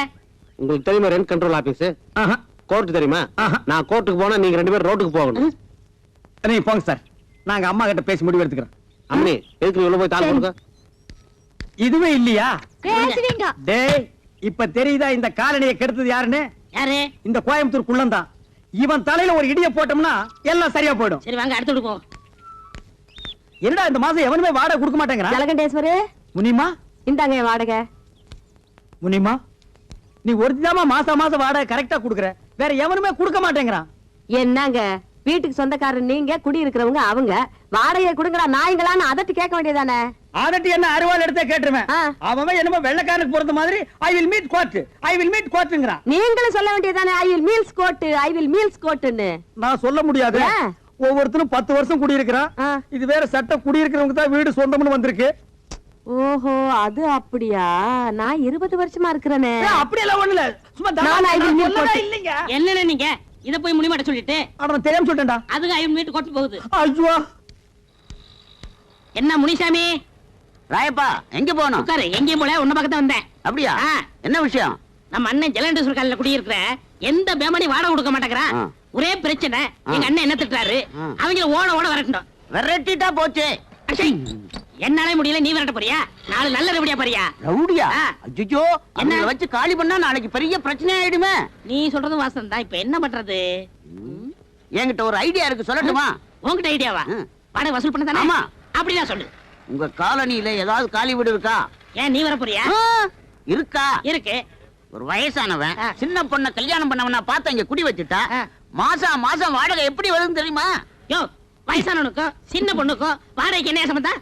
உங்களுக்கு தெரியுமா ரெண்ட் கண்ட்ரோல் ஆபீஸ்? கோர்ட் தெரியுமா? நான் கோர்ட்டுக்கு போனா நீங்க 2 பேரும் ரோட்டுக்கு போகணும். நீங்க போங்க சார், நாங்க அம்மா கிட்ட பேசி முடிவு எடுத்துக்கிறோம். அம்மி, எதுக்கு நீ உள்ள போய் தாள் கொடுங்க? இதுவே இல்லையா? பேசுவீங்க. டேய், இப்ப தெரியுதா இந்த காலனியை கெடுத்தது யாருன்னு? யாரு? இந்த கோயம்புத்தூர் குள்ளந்தான். இவன் தலையில ஒரு இடிய போட்டோம்னா எல்லாம் சரியா போயிடும். சரி வாங்க, அடுத்து விடுவோம். என்னடா இந்த மாசம் எவனுமே வாடகை கொடுக்க மாட்டேங்கிறான்? ஜலகண்டேஸ்வரு, முனிமா, இந்தாங்க என் வாடகை. முனிமா, நீ ஒருத்திதாமா மாசம் வாடகை கரெக்டா குடுக்குற, வேற எவனுமே கொடுக்க மாட்டேங்கிறான். என்னங்க வீட்டுக்கு சொந்தக்காரர் நீங்க, குடி இருக்கிறவங்க அவங்க. வாடகை கொடுங்கடா நாய்ங்களான்னு அதட்டி கேட்க வேண்டியதானே? அதட்டி என்ன அருவாள் எடுத்தே கேட்டுருவேன். அவன் என்னமோ வெள்ளக்காரனுக்கு பொறுத்த மாதிரி ஐ வில் மீட் கோர்ட்டுங்கிறான். நீங்களும் சொல்ல வேண்டியதானே ஐ வில் மீல்ஸ் கோர்ட்னு? நான் சொல்ல முடியாது. ஒவ்வொருத்தரும் 10 வருஷம் குடியிருக்கிறான். இது வேற சட்ட குடியிருக்கிறவங்க தான் வீடு சொந்தம்னு வந்திருக்கு. ஓஹோ அது அப்படியா? நான் 20 வருஷமா இருக்கிறேனே. அப்படியெல்லாம் ஒண்ணு இல்ல, சும்மா நான் I will meet போட்டு- இல்லைங்க. என்னன்னு நீங்க இத போய் முடிமாட்ட சொல்லிட்டு அவன் தெரியாம சொல்லிட்டேன்டா. அதுக்கு ஐயன் வீட்டு கொட்டு போகுது. ஐயோ என்ன முனிசாமி ராயப்பா எங்க போகணும்? உட்காரு. எங்கேயும் போல உன்ன பக்கத்துல வந்தேன். அப்படியா? ஆ. என்ன விஷயம்? நம்ம அண்ணன் ஜலண்டேஸ்வர் காலையில குடியிருக்கிற எந்த பேமணி வாடகை கொடுக்க மாட்டேங்கிறான். ஆ. ஒரே பிரச்சனை. எங்க அண்ணன் என்ன திட்டுறாரு, ஆ. அவங்கள ஓட ஓட வரட்டணும். விரட்டிட்டா போச்சு. அச்சை, என்னால முடியல, நீ விரட்ட போறியா? நாலு நல்ல ரவுடியா பாரியா? ரவுடியா? ஆ. அய்யோ, என்ன? என்ன வச்சு காலி பண்ணா நாளைக்கு பெரிய பிரச்சனை ஆயிடுமே. நீ சொல்றது வாசம் தான். இப்ப என்ன பண்றது? என்கிட்ட ஒரு ஐடியா இருக்கு, சொல்லட்டுமா? உன்கிட்ட ஐடியாவா? ம். வாடகை வசூல் பண்ண தானே? ஆமா. அப்படிதான் சொல்லு. உங்க காலனியில ஏதாவது காலி வீடு இருக்கா? ஏன் நீ வர போறியா? ஆ, இருக்கா? இருக்கு. ஒரு வயசானவன் ஆ. சின்ன பொண்ண கல்யாணம் பண்ணவனா பார்த்து இங்க குடி வச்சுட்டா ஆ. மாசம் மாசம் வாடகை எப்படி வருதுன்னு தெரியுமா? யோ, வயசானவனுக்கும் சின்ன பொண்ணுக்கும் வாடகைக்கு என்ன சம்பந்தம்?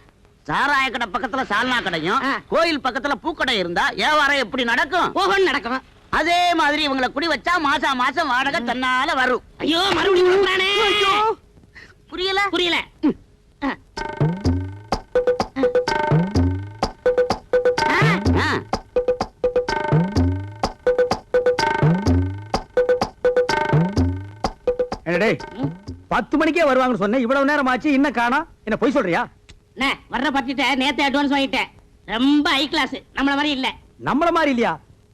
சாராய கடை பக்கத்துல சால்னா கடையும் ஆ. கோயில் பக்கத்துல பூக்கடை இருந்தா வியாபாரம் எப்படி நடக்கும்? ஓஹோன்னு நடக்கும். அதே மாதிரி இவங்களை குடி வச்சா மாசம் மாசம் வாடகை தன்னால வரும். ஐயோ, மறுபடியும் கொடுக்குறானே. புரியல? புரியல. ஆ. ஆ. ஆ. என்னடே 10 மணிக்கே வருவாங்கன்னு சொன்னேன், இவ்வளவு நேரம் ஆச்சு, இன்னும் காணோம். என்ன பொய் சொல்றியா? அண்ணே, வர்ற பார்ட்டிட்ட நேத்து அட்வான்ஸ் வாங்கிட்டேன். ரொம்ப ஹை கிளாஸ், நம்மள மாதிரி இல்ல. நம்மள மாதிரி இல்லையா?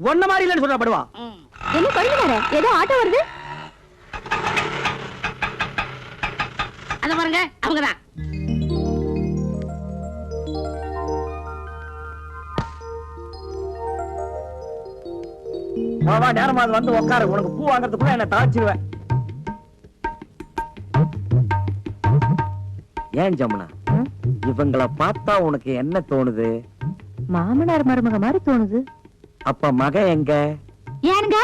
ஒன்ன மாதிரி இல்லன்னு சொல்றா படுவா. ம். என்ன பண்ணினாரு? ஏதோ ஆட்டோ வருது. அத பாருங்க, அவங்கதான். வா நேரமா அது வந்து உட்காரு. உனக்கு பூ வாங்குறதுக்குள்ள என்ன தாச்சிருவேன். ஏன் ஜமுனா, இவங்கள பார்த்தா உனக்கு என்ன தோணுது? மாமனார் மருமக மாதிரி தோணுது. அப்ப மக எங்க? ஏனுங்க,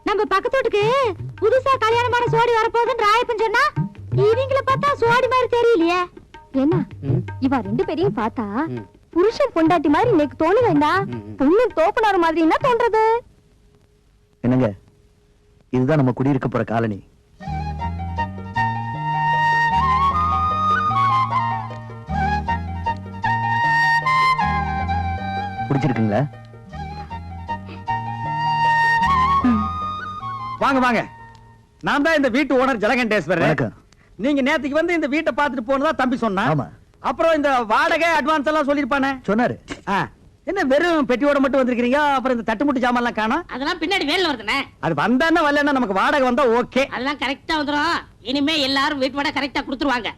நம்ம பக்கத்து வீட்டுக்கு புதுசா கல்யாணமான சோடி வரப்போகுதுன்னு ராயப்பன் சொன்னா, இவங்கள பார்த்தா சோடி மாதிரி தெரியலையே. என்ன இவ ரெண்டு பேரையும் பார்த்தா புருஷன் பொண்டாட்டி மாதிரி இன்னைக்கு தோணு வேண்டாம், பொண்ணு தோப்புனார் மாதிரி என்ன தோன்றது? என்னங்க, இதுதான் நம்ம குடியிருக்க போற காலனி. பிடிச்சிருக்குங்களா? வாங்க வாங்க, நான் தான் இந்த வீட்டு ஓனர் ஜலகண்டேஸ்வரர். வணக்கம். நீங்க நேத்துக்கு வந்து இந்த வீட்டை பார்த்துட்டு போனதா தம்பி சொன்னா. ஆமா. அப்புறம் இந்த வாடகை அட்வான்ஸ் எல்லாம் சொல்லிருப்பானே. சொன்னாரு. என்ன வெறும் பெட்டியோட மட்டும் வந்திருக்கீங்க? அப்புறம் இந்த தட்டுமுட்டு ஜாமான் எல்லாம் காணோம். அதெல்லாம் பின்னாடி வேலை வருதுண்ணே. அது வந்தானே வரலன்னா நமக்கு வாடகை வந்தா ஓகே. அதெல்லாம் கரெக்டா வந்துரும். இனிமே எல்லாரும் வீட்டு வாடகை கரெக்டா கொடுத்துருவாங்க.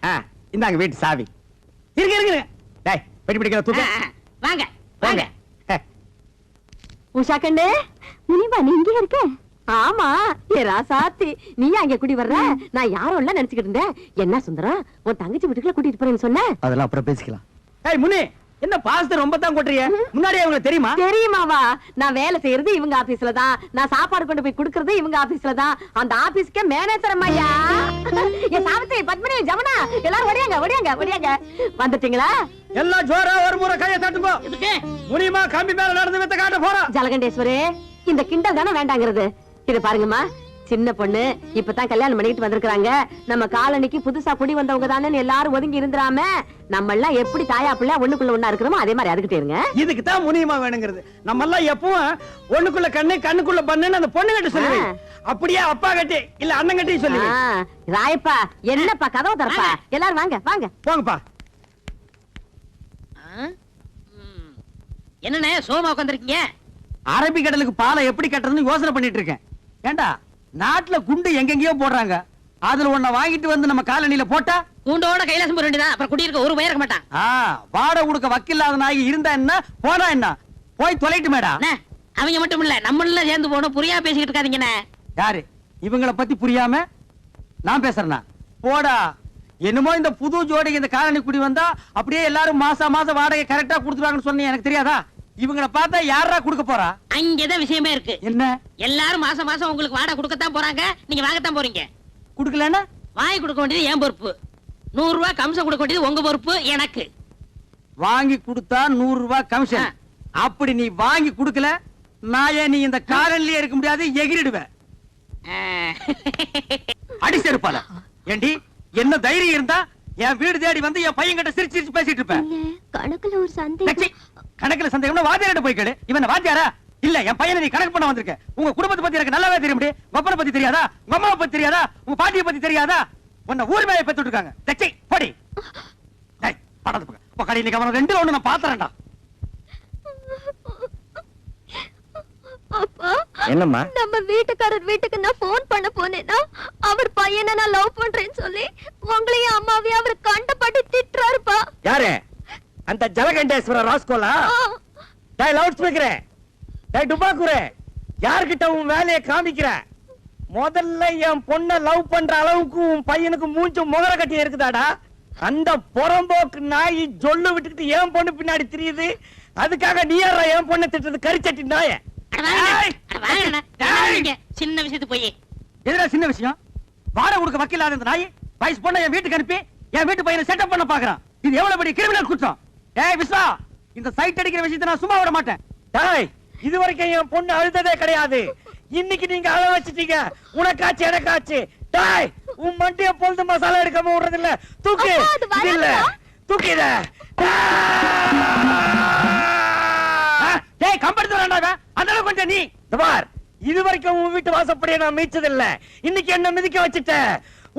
இந்தாங்க வீட்டு சாவி. இருக்கு இருக்கு. டேய், பெட்டி பிடிக்கிற தூக்கு. வாங்க வாங்க. வாங்க. உஷா கண்ணு, முனிமா நீ இங்கே இருக்க? ஆமா, ஏ ராசாத்தி, நீ அங்க குடி வர்ற? நான் யாரும் இல்ல நினைச்சுக்கிட்டு இருந்தேன். என்ன சுந்தரம், உன் தங்கச்சி வீட்டுக்குள்ள கூட்டிட்டு போறேன்னு சொன்ன? அதெல்லாம் அப்புறம் பேசிக்கலாம். ஏய் முனி, என்ன பாஸ்தா ரொம்ப தான் கொட்டுறிய? முன்னாடியே உங்களுக்கு தெரியுமா? தெரியுமாவா? நான் வேலை செய்யறது இவங்க ஆபீஸ்ல தான், நான் சாப்பாடு கொண்டு போய் குடுக்கறது இவங்க ஆபீஸ்ல தான். அந்த ஆபீஸ்க்கே மேனேஜர் அம்மையா. என் சாவித்திரி, பத்மினி, ஜமுனா எல்லாரும் ஓடியாங்க ஓடியாங்க ஓடியாங்க. வந்துட்டீங்களா? எல்லாம் ஜோரா ஒரு முறை கையை தட்டுங்க. எதுக்கு? முனிமா கம்பி மேல நடந்து வித்த காட்ட போறோம். ஜலகண்டேஸ்வரே, இந்த கிண்டல் தானே வேண்டாங்கிறது. இது பாருங்கம்மா, சின்ன பொண்ணு இப்பதான் கல்யாணம் பண்ணிட்டு வந்திருக்காங்க. நம்ம காலனிக்கு புதுசா குடி வந்தவங்க தானே எல்லாரும் ஒதுங்கி இருந்துராம, நம்ம எல்லாம் எப்படி தாயா பிள்ளை ஒண்ணுக்குள்ள ஒண்ணா இருக்கிறோமோ அதே மாதிரி அதுக்கிட்டே இருங்க. இதுக்கு தான் முனியமா வேணுங்கிறது. நம்ம எல்லாம் எப்பவும் ஒண்ணுக்குள்ள கண்ணு கண்ணுக்குள்ள பண்ணுன்னு அந்த பொண்ணு கிட்ட சொல்லுவேன். அப்படியே அப்பா கட்டி இல்ல அண்ணன் கட்டி சொல்லுவேன். ராயப்பா, என்னப்பா கதவு தரப்பா? எல்லாரும் வாங்க வாங்க போங்கப்பா. என்னண்ணே சோமா உட்காந்துருக்கீங்க? அரபி கடலுக்கு பாலை எப்படி கட்டுறதுன்னு யோசனை பண்ணிட்டு இருக்கேன். ஏண்டா, நாட்டுல குண்டு எங்கெங்கயோ போடுறாங்க, அதுல ஒன்ன வாங்கிட்டு வந்து நம்ம காலனில போட்டா கூண்டோட கைலாசம் போற வேண்டியதான். அப்புறம் குடியிருக்க ஒரு பயிர் இருக்க மாட்டான். வாடகை கொடுக்க வக்கில்லாத நாயகி இருந்தா என்ன போனா என்ன, போய் தொலைட்டு மேடா. அவங்க மட்டும் இல்ல, நம்மள சேர்ந்து போகணும். புரியா பேசிக்கிட்டு இருக்காதீங்கண்ணே. யாரு இவங்கள பத்தி புரியாம நான் பேசுறேனா? போடா. என்னமோ இந்த புது ஜோடி இந்த காலனி குடி வந்தா அப்படியே எல்லாரும் மாசம் மாசம் வாடகை கரெக்டா கொடுத்துருவாங்கன்னு சொன்னீங்க. எனக்கு தெரியாதா? இவங்கள பார்த்தா யாரா கொடுக்க போறா? அங்கதான் விஷயமே இருக்கு. என்ன? எல்லாரும் மாசம் மாசம் உங்களுக்கு வாடகை கொடுக்கத்தான் போறாங்க. நீங்க வாங்கத்தான் போறீங்க. குடுக்கலன்னா வாங்கி கொடுக்க வேண்டியது என் பொறுப்பு. 100 ரூபாய் கமிஷன் கொடுக்க வேண்டியது உங்க பொறுப்பு. எனக்கு வாங்கி கொடுத்தா 100 ரூபாய் கமிஷன். அப்படி நீ வாங்கி கொடுக்கல, நான் ஏன் நீ இந்த காலனிலே இருக்க முடியாது, எகிரிடுவேன். அடி செருப்பால. ஏண்டி, என்ன தைரியம் இருந்தா என் வீடு தேடி வந்து என் பையன் கிட்ட சிரிச்சு சிரிச்சு பேசிட்டு இருப்பேன். கணக்குல ஒரு சந்தேகம். கணக்குல சந்தேகம்னா வாத்தியார்ட்ட போய் கேளு. இவன் வாத்தியாரா? இல்ல, என் பையனை நீ கணக்கு பண்ண வந்திருக்க. உங்க குடும்பத்தை பத்தி எனக்கு நல்லாவே தெரியும். ஒப்பனை பத்தி தெரியாதா? உங்க அம்மாவை பத்தி தெரியாதா? உங்க பாட்டியை பத்தி தெரியாதா? உன்னை ஊர் மேலே பெத்து விட்டுருக்காங்க. தச்சை படி. டேய், படத்து பக்கம். உக்காடி, இன்னைக்கு அவன ரெண்டுல ஒண்ணு நான் பாத்துறேன்டா. அப்பா, என்னம்மா? நம்ம வீட்டுக்காரர் வீட்டுக்கு நான் போன் பண்ண போனேன்னா அவர் பையனை நான் லவ் பண்றேன்னு சொல்லி உங்களையும் அம்மாவையும் அவர் கண்டபடி திட்டுறாருப்பா. யாரு? அந்த ஜலகண்டேஸ்வர ராஸ்கோலா? டேய் லவுட் ஸ்பீக்கரே, டேய் டுபாக்குரே, யார்கிட்ட உன் வேலையை காமிக்கிற? முதல்ல என் பொண்ணை லவ் பண்ற அளவுக்கு உன் பையனுக்கு மூஞ்சும் முகர கட்டி இருக்குதாடா? அந்த புறம்போக்கு நாய் ஜொல்லு விட்டுக்கிட்டு என் பொண்ணு பின்னாடி தெரியுது. அதுக்காக நீ யாரா என் பொண்ணை திட்டுறது? கரிச்சட்டி நாய. சின்ன விஷயத்து போய் எதுடா சின்ன விஷயம்? வாடகை கொடுக்க வக்கீலாத இந்த நாய் வயசு பொண்ணை என் வீட்டுக்கு அனுப்பி என் வீட்டு பையனை செட்டப் பண்ண பாக்குறான். இது எவ்வளவு பெரிய கிரிமினல் குற்றம். ஏய் விஸ்வா, இந்த சைட் அடிக்கிற விஷயத்தை நான் சும்மா விட மாட்டேன். டேய், இது வரைக்கும் என் பொண்ணு அழுததே கிடையாது. இன்னைக்கு நீங்க அழ வச்சிட்டீங்க. உனக்காச்சு எனக்காச்சு. டேய், உன் மண்டிய பொழுது மசாலா எடுக்காம விடுறது இல்ல. தூக்கு. அப்பா, அது வராதுப்பா. இல்ல, தூக்கிட. டேய் கம்பெடுத்து வராண்டாங்க. அந்த அளவுக்கு கொஞ்சம் நீ பார், இது வரைக்கும் உன் வீட்டு வாசப்படியை நான் மீச்சது இல்ல. இன்னைக்கு என்ன மிதிக்க வச்சிட்ட.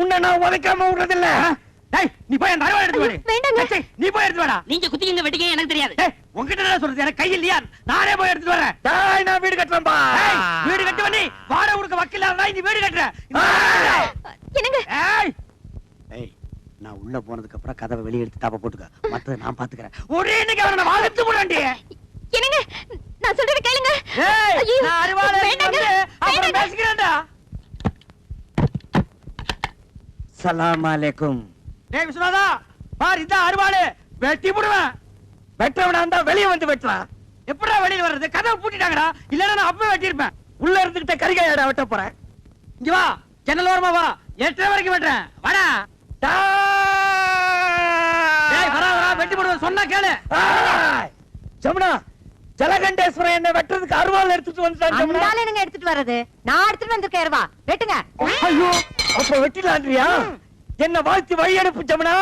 உன்னை நான் உதைக்காம விடுறது இல்ல. டேய், நீ போய் அந்த அருவாளை எடுத்து வாடி. வேண்டாங்க. டேய், நீ போய் எடுத்து வாடா. நீங்க குத்திங்க வெட்டிங்க எனக்கு தெரியாது. டேய், உன்கிட்ட என்ன சொல்றது? எனக்கு கை இல்லையா? நானே போய் எடுத்து வரேன். டேய், நான் வீடு கட்டுறேன்பா. டேய், வீடு கட்டுவ நீ. வாடகை கொடுக்க வக்கீலாத நீ வீடு கட்டுற. என்னங்க? ஏய், ஏய், நான் உள்ள போனதுக்கு அப்புறம் கதவை வெளிய எடுத்து தாப்ப போட்டுக்க. மத்தத நான் பாத்துக்கறேன். ஒரே இன்னைக்கு அவனை வாங்கத்து போடாண்டி. என்னங்க? நான் சொல்றது கேளுங்க. ஏய், ஐயோ, நான் அருவாளை வேண்டாங்க, வந்து அப்புறம் வேண்டாங்க. பேசிக்கிறேன்டா. சலாம் அலைக்கும். டேய் விஸ்வநாதா, பார் இதான் அருவாளை. வெட்டி போடுவேன். வெட்டவனா இருந்தா வெளிய வந்து வெட்டலாம். எப்படா வெளியில வர்றது? கதவை பூட்டிட்டாங்கடா. இல்லன்னா நான் அப்பவே வெட்டியிருப்பேன். உள்ள இருந்துகிட்ட கரிகாயடா வெட்ட போறேன். இங்க வா, ஜன்னல் ஓரமா வா. 8 வரைக்கும் வெட்டுறேன். வாடா. டேய் வரா வரா, வெட்டி போடுவேன். சொன்னா கேளு. ஜமுனா, ஜலகண்டேஸ்வரன் என்ன வெட்டுறதுக்கு அருவாள் எடுத்துட்டு வந்துட்டான். ஜமுனா, அந்த என்னங்க எடுத்துட்டு வர்றது? நான் எடுத்துட்டு வந்திருக்கேன் அருவா. வெட்டுங்க. ஐயோ, அப்ப வெட்டிலான்றியா? என்ன வாழ்த்தி வழி அனுப்பு ஜமுனா.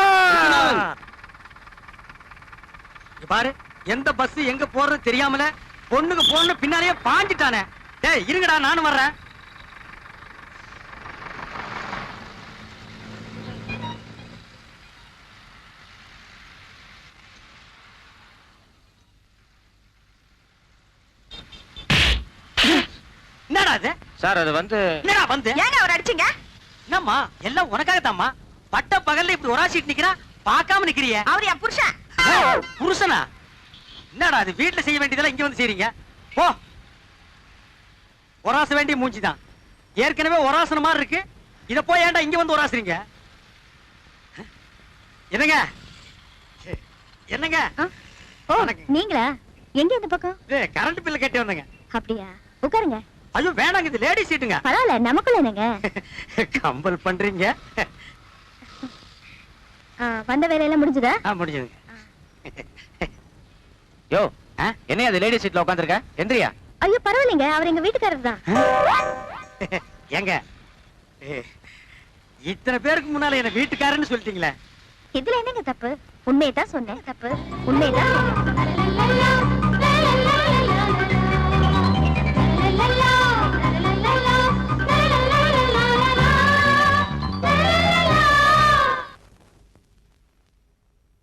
இங்க பாரு, எந்த பஸ் எங்க போறது தெரியாமல பொண்ணுக்கு போன பின்னாலேயே பாஞ்சிட்டானே. டேய் இருங்கடா, நானும் வர்றேன். என்னடா இது? சார் அது வந்து என்னடா வந்து? ஏங்க அவர் அடிச்சீங்க? என்னம்மா, எல்லாம் உனக்காகத்தாம்மா. பட்ட பகல்ல இப்படி ஒராசிட்டு நிக்கிறா, பார்க்காம நிக்கிறிய. அவர் என் புருஷன். புருஷனா? என்னடா அது? வீட்டுல செய்ய வேண்டியதெல்லாம் இங்க வந்து செய்றீங்க. போ. ஒராச வேண்டிய மூஞ்சிதான். ஏற்கனவே ஒராசன மாதிரி இருக்கு. இத போய் ஏன்டா இங்க வந்து ஒராசுறீங்க? என்னங்க? என்னங்க? ஓ, வணக்கம். நீங்களா? எங்க இந்த பக்கம்? கரண்ட் பில்ல கேட்டு வந்தேங்க. அப்படியா? உட்காருங்க. ஐயோ வேணாங்க, இது லேடி சீட்டுங்க. பரவாயில்ல, நமக்குள்ள என்னங்க? கம்பல் பண்றீங்க. வந்த வேலையெல்லாம் முடிஞ்சதா? முடிஞ்சதுங்க. யோ, என்ன அது லேடி சீட்ல உட்கார்ந்திருக்க? எந்திரியா. ஐயோ பரவாயில்லைங்க, அவர் எங்க வீட்டுக்காரர் தான். ஏங்க, இத்தனை பேருக்கு முன்னால என்ன வீட்டுக்காரன்னு சொல்லிட்டீங்களே. இதுல என்னங்க தப்பு? உண்மையை தான் சொன்னேன். தப்பு உண்மையை தான்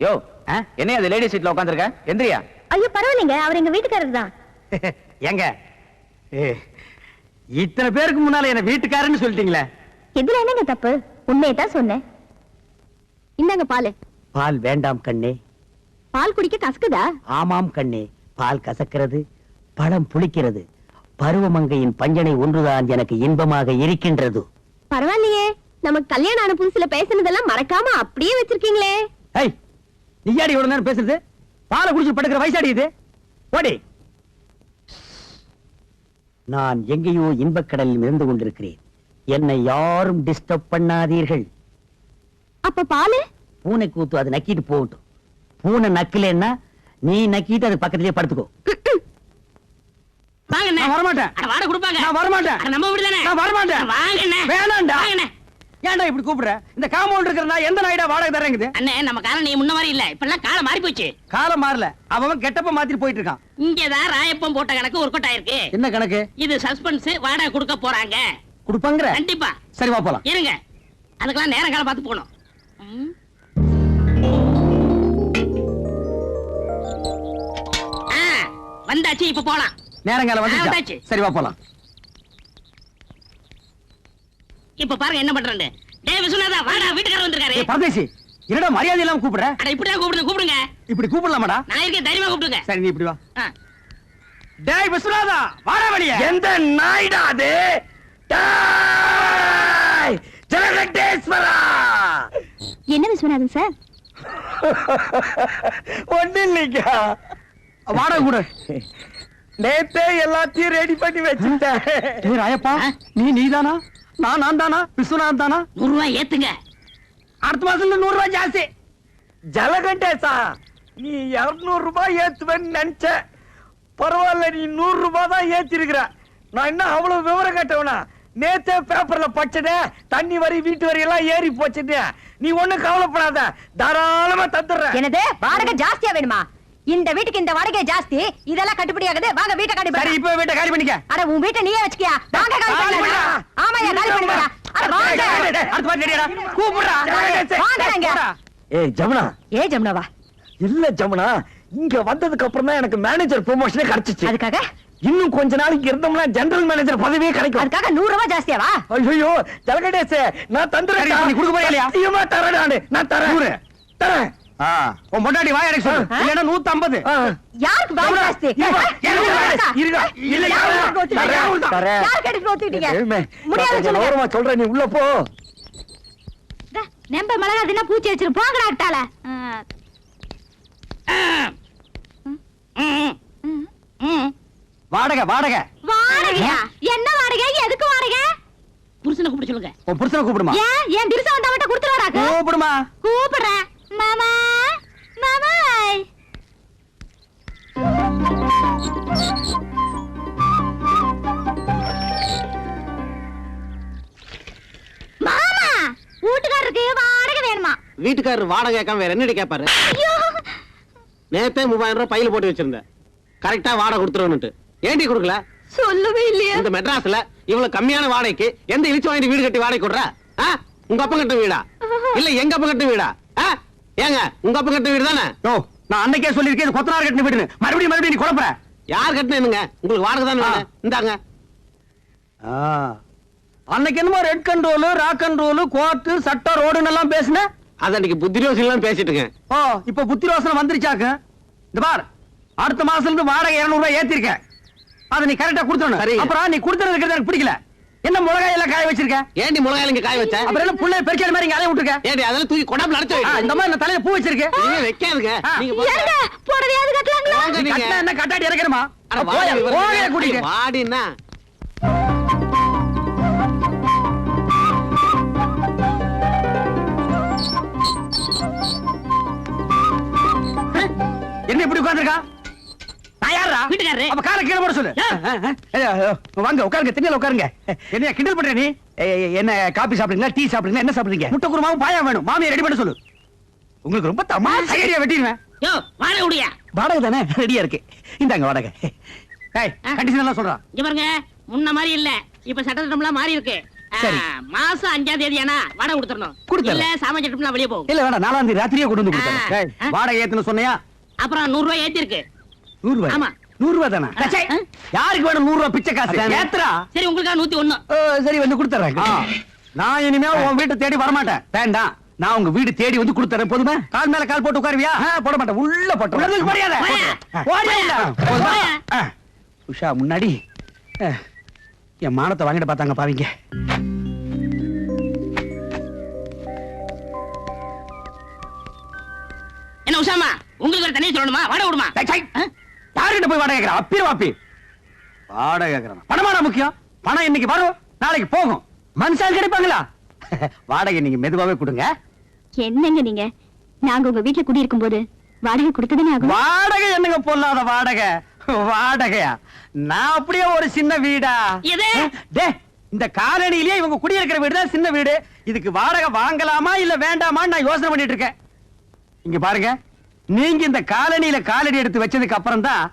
யோ, என்ன அது லேடி சீட்ல உட்கார்ந்திருக்க? எந்திரியா. ஐயோ பரவாயில்லைங்க, அவர் எங்க வீட்டுக்காரர் தான். ஏங்க, இத்தனை பேருக்கு முன்னால என்ன வீட்டுக்காரன்னு சொல்லிட்டீங்களே. இதுல என்னங்க தப்பு? உண்மையை தான் சொன்னேன். இந்தாங்க பால். பால் வேண்டாம் கண்ணே. பால் குடிக்க கசக்குதா? ஆமாம் கண்ணே, பால் கசக்கிறது, பழம் புளிக்கிறது. பருவமங்கையின் பஞ்சனை ஒன்றுதான் எனக்கு இன்பமாக இருக்கின்றது. பரவாயில்லையே, நமக்கு கல்யாணம் ஆன புதுசுல பேசினதெல்லாம் மறக்காம அப்படியே வச்சிருக்கீங்களே. ஏய், நீயாடி இவ்வளவு நேரம் பேசுறது? பாலை குடிச்சு படுக்கிற வயசாடி இது. ஓடி. நான் எங்கேயோ இன்பக்கடலில் இருந்து கொண்டிருக்கிறேன். என்னை யாரும் டிஸ்டர்ப் பண்ணாதீர்கள். அப்ப பாலு? பூனை கூத்து, அது நக்கிட்டு போகட்டும். பூனை நக்கலன்னா நீ நக்கிட்டு அது பக்கத்திலேயே படுத்துக்கோ. வாங்கண்ணே. நான் வரமாட்டேன். வாடகை கொடுப்பாங்க. நான் வரமாட்டேன். நம்ம வீடு தானே. நான் வரமாட்டேன். வாங்கண்ணே. வேணாம்டா. வாங்கண்ணே. ஏன்டா இப்படி கூப்பிடுற? இந்த காம்பவுண்ட் இருக்கிற எந்த நாயிடா வாடகை தரேங்குது? அண்ணே நம்ம காலம் நீ முன்ன மாதிரி இல்ல, இப்பெல்லாம் காலம் மாறி போச்சு. காலம் மாறல, அவன் கெட்டப்ப மாத்திட்டு போயிட்டு இருக்கான். இங்கதான் ராயப்பம் போட்ட கணக்கு ஒர்க் அவுட் ஆயிருக்கு. என்ன கணக்கு? இது சஸ்பென்ஸ், வாடகை கொடுக்க போறாங்க. கொடுப்பாங்கற? கண்டிப்பா. சரி வா போலாம். இருங்க, அதுக்கெல்லாம் நேரம் காலம் பார்த்து போகணும். வந்தாச்சு, இப்ப போலாம். நேரங்காலம் வந்துச்சு. சரி வா போலாம். இப்ப பாருங்க என்ன பண்றேன்னு. டேய் விசுவநாதா, வாடா, வீட்டுக்காரர் வந்திருக்காரு. பரதேசி, என்னடா மரியாதை இல்லாம கூப்பிடுற? அட இப்படிதான் கூப்பிடுங்க. இப்படி கூப்பிடலாமாடா? நான் இருக்கேன், தைரியமா கூப்பிடுங்க. சரி நீ இப்படி வா. டேய் விசுவநாதா, வாடா வெளிய. எந்த நாய்டா அது? டேய் ஜெகதேஸ்வரா. என்ன விஸ்வநாதன் சார்? ஒண்ணு இல்லைங்க. வாடகை கூட நேத்தே எல்லாத்தையும் ரெடி பண்ணி வச்சுட்டேன். ஏய் ராயப்பா, நீதானா? நான் தானா? விஸ்வநாதன் தானா? 100 ரூபாய் ஏத்துங்க. அடுத்த மாசத்துல 100 ரூபாய் ஜாஸ்தி. ஜலகண்டேசா, நீ 200 ரூபாய் ஏத்துவேன்னு நினைச்ச. பரவாயில்ல, நீ 100 ரூபாய் தான் ஏத்திருக்கிற. நான் என்ன அவ்வளவு விவரம் கேட்டவனா? நேத்தே பேப்பர்ல படிச்சதே, தண்ணி வரி வீட்டு வரி எல்லாம் ஏறி போச்சுன்னு. நீ ஒண்ணும் கவலைப்படாத, தாராளமா தந்துடுறேன். என்னது வாடகை ஜாஸ்தியா வேணுமா? இந்த வீட்டுக்கு இந்த வாடகை ஜாஸ்தி, இதெல்லாம் கட்டுப்படி ஆகுது. வாங்க வீட்டை காலி பண்ணு. சரி இப்ப வீட்டை காலி பண்ணிக்க. அட உன் வீட்டை நீயே வச்சுக்கியா? வாங்க காலி பண்ணு. ஆமாயா, காலி பண்ணுங்க. அட வாங்க. அடுத்த மாதிரி ரெடிடா. கூப்பிடுறா. வாங்கங்க. ஏய் ஜமுனா. ஏய் ஜமுனாவா? இல்ல ஜமுனா, இங்க வந்ததுக்கு அப்புறம் தான் எனக்கு மேனேஜர் ப்ரமோஷனே கிடைச்சிச்சு. அதுக்காக இன்னும் கொஞ்ச நாளைக்கு இருந்தோம்னா ஜெனரல் மேனேஜர் பதவியே கிடைக்கும். அதுக்காக 100 ரூபாய் ஜாஸ்தியாவா? ஐயோ ஜலகடேசே, நான் தந்துறேன். நீ கொடுக்க போறியா இல்லையா? ஐயோ தரேன், நான் தரேன். தரேன். உன் பொண்டாட்டி வாய் அடைக்க சொல்லு. இல்லனா 150. யாருக்கு வாய் ஜாஸ்தி? யார் கெடுத்து ஒத்துக்கிட்டீங்க? முடியாது சொல்லுங்க. ஓரமா சொல்றேன், நீ உள்ள போ. நெம்ப மிளகா தின்னா பூச்சி வச்சிரு போங்கடா அட்டால. வாடகை வாடகை வாடகையா? என்ன வாடகை? எதுக்கு வாடகை? புருஷனை கூப்பிட சொல்லுங்க. உன் புருஷனை கூப்பிடுமா? ஏன் என் திருச வந்தா மட்டும் கொடுத்துறாராக்கு? கூப்பிடுமா? கூப்பிடுறேன். மாமா மாமாய். மாமா, வீட்டுக்காரருக்கு வாடகை வேணுமா? வீட்டுக்காரர் வாடகை கேட்காம வேற என்னடி கேட்பாரு? நேத்தே 3000 ரூபாய் பையில போட்டு வச்சிருந்தேன். கரெக்டா வாடகை கொடுத்துருவனுட்டு. ஏண்டி கொடுக்கல? சொல்லவே இல்லையா? இந்த மெட்ராஸ்ல இவ்வளவு கம்மியான வாடகைக்கு எந்த இழிச்சு வாங்கி வீடு கட்டி வாடகை கொடுற? உங்க அப்பா கட்ட வீடா இல்ல எங்க அப்பா கட்ட வீடா? ஏங்க உங்க அப்பா கட்ட வீடு தானே? நான் அன்னைக்கே சொல்லிருக்கேன், கொத்தனார் கட்டின வீடு. மறுபடியும் நீ குழப்பற. யார் கட்டினேனுங்க? உங்களுக்கு வாடகை தானே வேணும். இந்தாங்க. அன்னைக்கு என்னமோ red control, rock control, court, சட்டம், ரோடுன்னு எல்லாம் பேசுன. அது அன்னைக்கு புத்தி யோசனை எல்லாம் பேசிட்டுங்க. இப்ப புத்தி யோசனை வந்துருச்சாக்கு. இந்த பார், அடுத்த மாசத்துல இருந்து வாடகை 200 ரூபாய் ஏத்திருக்க. அதை நீ கரெக்டா கொடுத்துடணும். அப்புறம் நீ கொடுத்துறது எனக்கு பிடிக்கல. என்ன மிளகாய் எல்லாம் காய வச்சிருக்க? ஏண்டி மிளகாய் இங்க காய வச்ச? அப்புறம் என்ன புள்ளை பெருக்காத மாதிரி இங்க அலைய விட்டுருக்க? ஏண்டி அதெல்லாம் தூக்கி கொடாம அடைச்சு வை. இந்த மாதிரி தலையில பூ வச்சிருக்க. நீங்க வைக்காதுங்க. நீங்க ஏங்க போடவையாவது கட்டலாங்களா? கட்டினா என்ன கட்டாடி இறக்கணுமா? கூட்டிட்டு வாடினா என்ன இப்படி உட்கார்ந்திருக்கா? தயாரா? வீட்டுக்காரரு. அப்ப காலை கீழே போட சொல்லு. வாங்க உட்காருங்க, திண்ணையில உட்காருங்க. என்ன கிண்டல் பண்ற நீ? என்ன காபி சாப்பிடுறீங்களா, டீ சாப்பிடுறீங்களா, என்ன சாப்பிடுறீங்க? முட்டை குருமாவும் பாயா வேணும். மாமியை ரெடி பண்ண சொல்லு. உங்களுக்கு ரொம்ப தமாஷா ஏரியா வெட்டிடுவேன். யோ வாடகை உடையா? வாடகை தானே ரெடியா இருக்கு. இந்தாங்க வாடகை. ஏய் கண்டிஷன் எல்லாம் சொல்றா. இங்க பாருங்க, முன்ன மாதிரி இல்ல. இப்ப சட்டத்திட்டம்லாம் மாறி இருக்கு. மாசம் 5ஆம் தேதி ஆனா வாடகை கொடுத்துறணும். இல்ல சாமான் சட்டம்லாம் வெளியே போகும். இல்ல வேண்டாம், 4ஆம் தேதி ராத்திரியே கொண்டு வந்து கொடுத்துறேன். வாடகை ஏத்துன்னு சொன்னியா? அப்புறம் 100 ரூபாய் ஏத்தி இருக்கு. 100 ரூபாய்? ஆமா. 100 ரூபாய் தானே? யாருக்கு வேணும் 100 ரூபாய் பிச்சை காசு? ஏத்துறா. சரி உங்களுக்கா 101. சரி வந்து கொடுத்துறேன். நான் இனிமே உன் வீட்டை தேடி வரமாட்டேன். வேண்டாம், நான் உங்க வீடு தேடி வந்து கொடுத்துறேன். போதுமா? கால் மேல கால் போட்டு உட்காருவியா? போட மாட்டேன். உள்ள போட்டு மரியாதை. உஷா முன்னாடி என் மானத்தை வாங்கிட்டு பார்த்தாங்க பாவீங்க. என்ன உஷாமா, உங்களுக்கு ஒரு தனியா சொல்லணுமா? வாடகை விடுமா? யாருகிட்ட போய் வாடகை கேட்கிறா? அப்பீர் வாப்பி வாடகை கேட்கிறான். பணமாடா முக்கியம்? பணம் இன்னைக்கு வரும், நாளைக்கு போகும். மனுஷால் கிடைப்பாங்களா? வாடகை நீங்க மெதுவாவே கொடுங்க. என்னங்க நீங்க? நாங்க உங்க வீட்டுல குடியிருக்கும் போது வாடகை கொடுத்ததுன்னு ஆகும். வாடகை என்னங்க பொல்லாத வாடகை? வாடகையா? நான் அப்படியே ஒரு சின்ன வீடா? எது? டே இந்த காலனிலேயே இவங்க குடியிருக்கிற வீடு தான் சின்ன வீடு. இதுக்கு வாடகை வாங்கலாமா இல்ல வேண்டாமான்னு நான் யோசனை பண்ணிட்டு இருக்கேன். இங்க பாருங்க, நீங்க இந்த காலனியில காலடி எடுத்து வச்சதுக்கு அப்புறம் தான்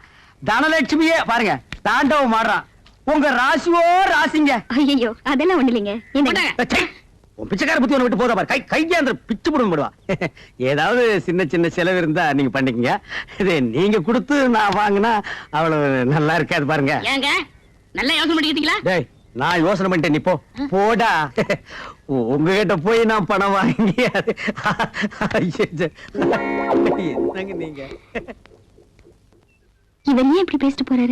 தனலட்சுமியே பாருங்க தாண்டவம் ஆடுறான். உங்க ராசியோ ராசிங்க. ஐயோ அதெல்லாம் ஒண்ணு இல்லைங்க. உன் பிச்சைக்கார புத்தி ஒண்ணு விட்டு போதா பாரு. கையாந்திர பிச்சு போடுவா. ஏதாவது சின்ன சின்ன செலவு இருந்தா நீங்க பண்ணிக்கங்க. இது நீங்க கொடுத்து நான் வாங்கினா அவ்வளவு நல்லா இருக்காது பாருங்க. ஏங்க நல்லா யோசனை பண்ணிக்கிட்டீங்களா? டேய், நான் யோசனை பண்ணிட்டேன், நீ போ போடா. உங்ககிட்ட போய் நான் பணம் வாங்கி என்னங்க நீங்க இவர் ஏன் இப்படி பேசிட்டு போறாரு?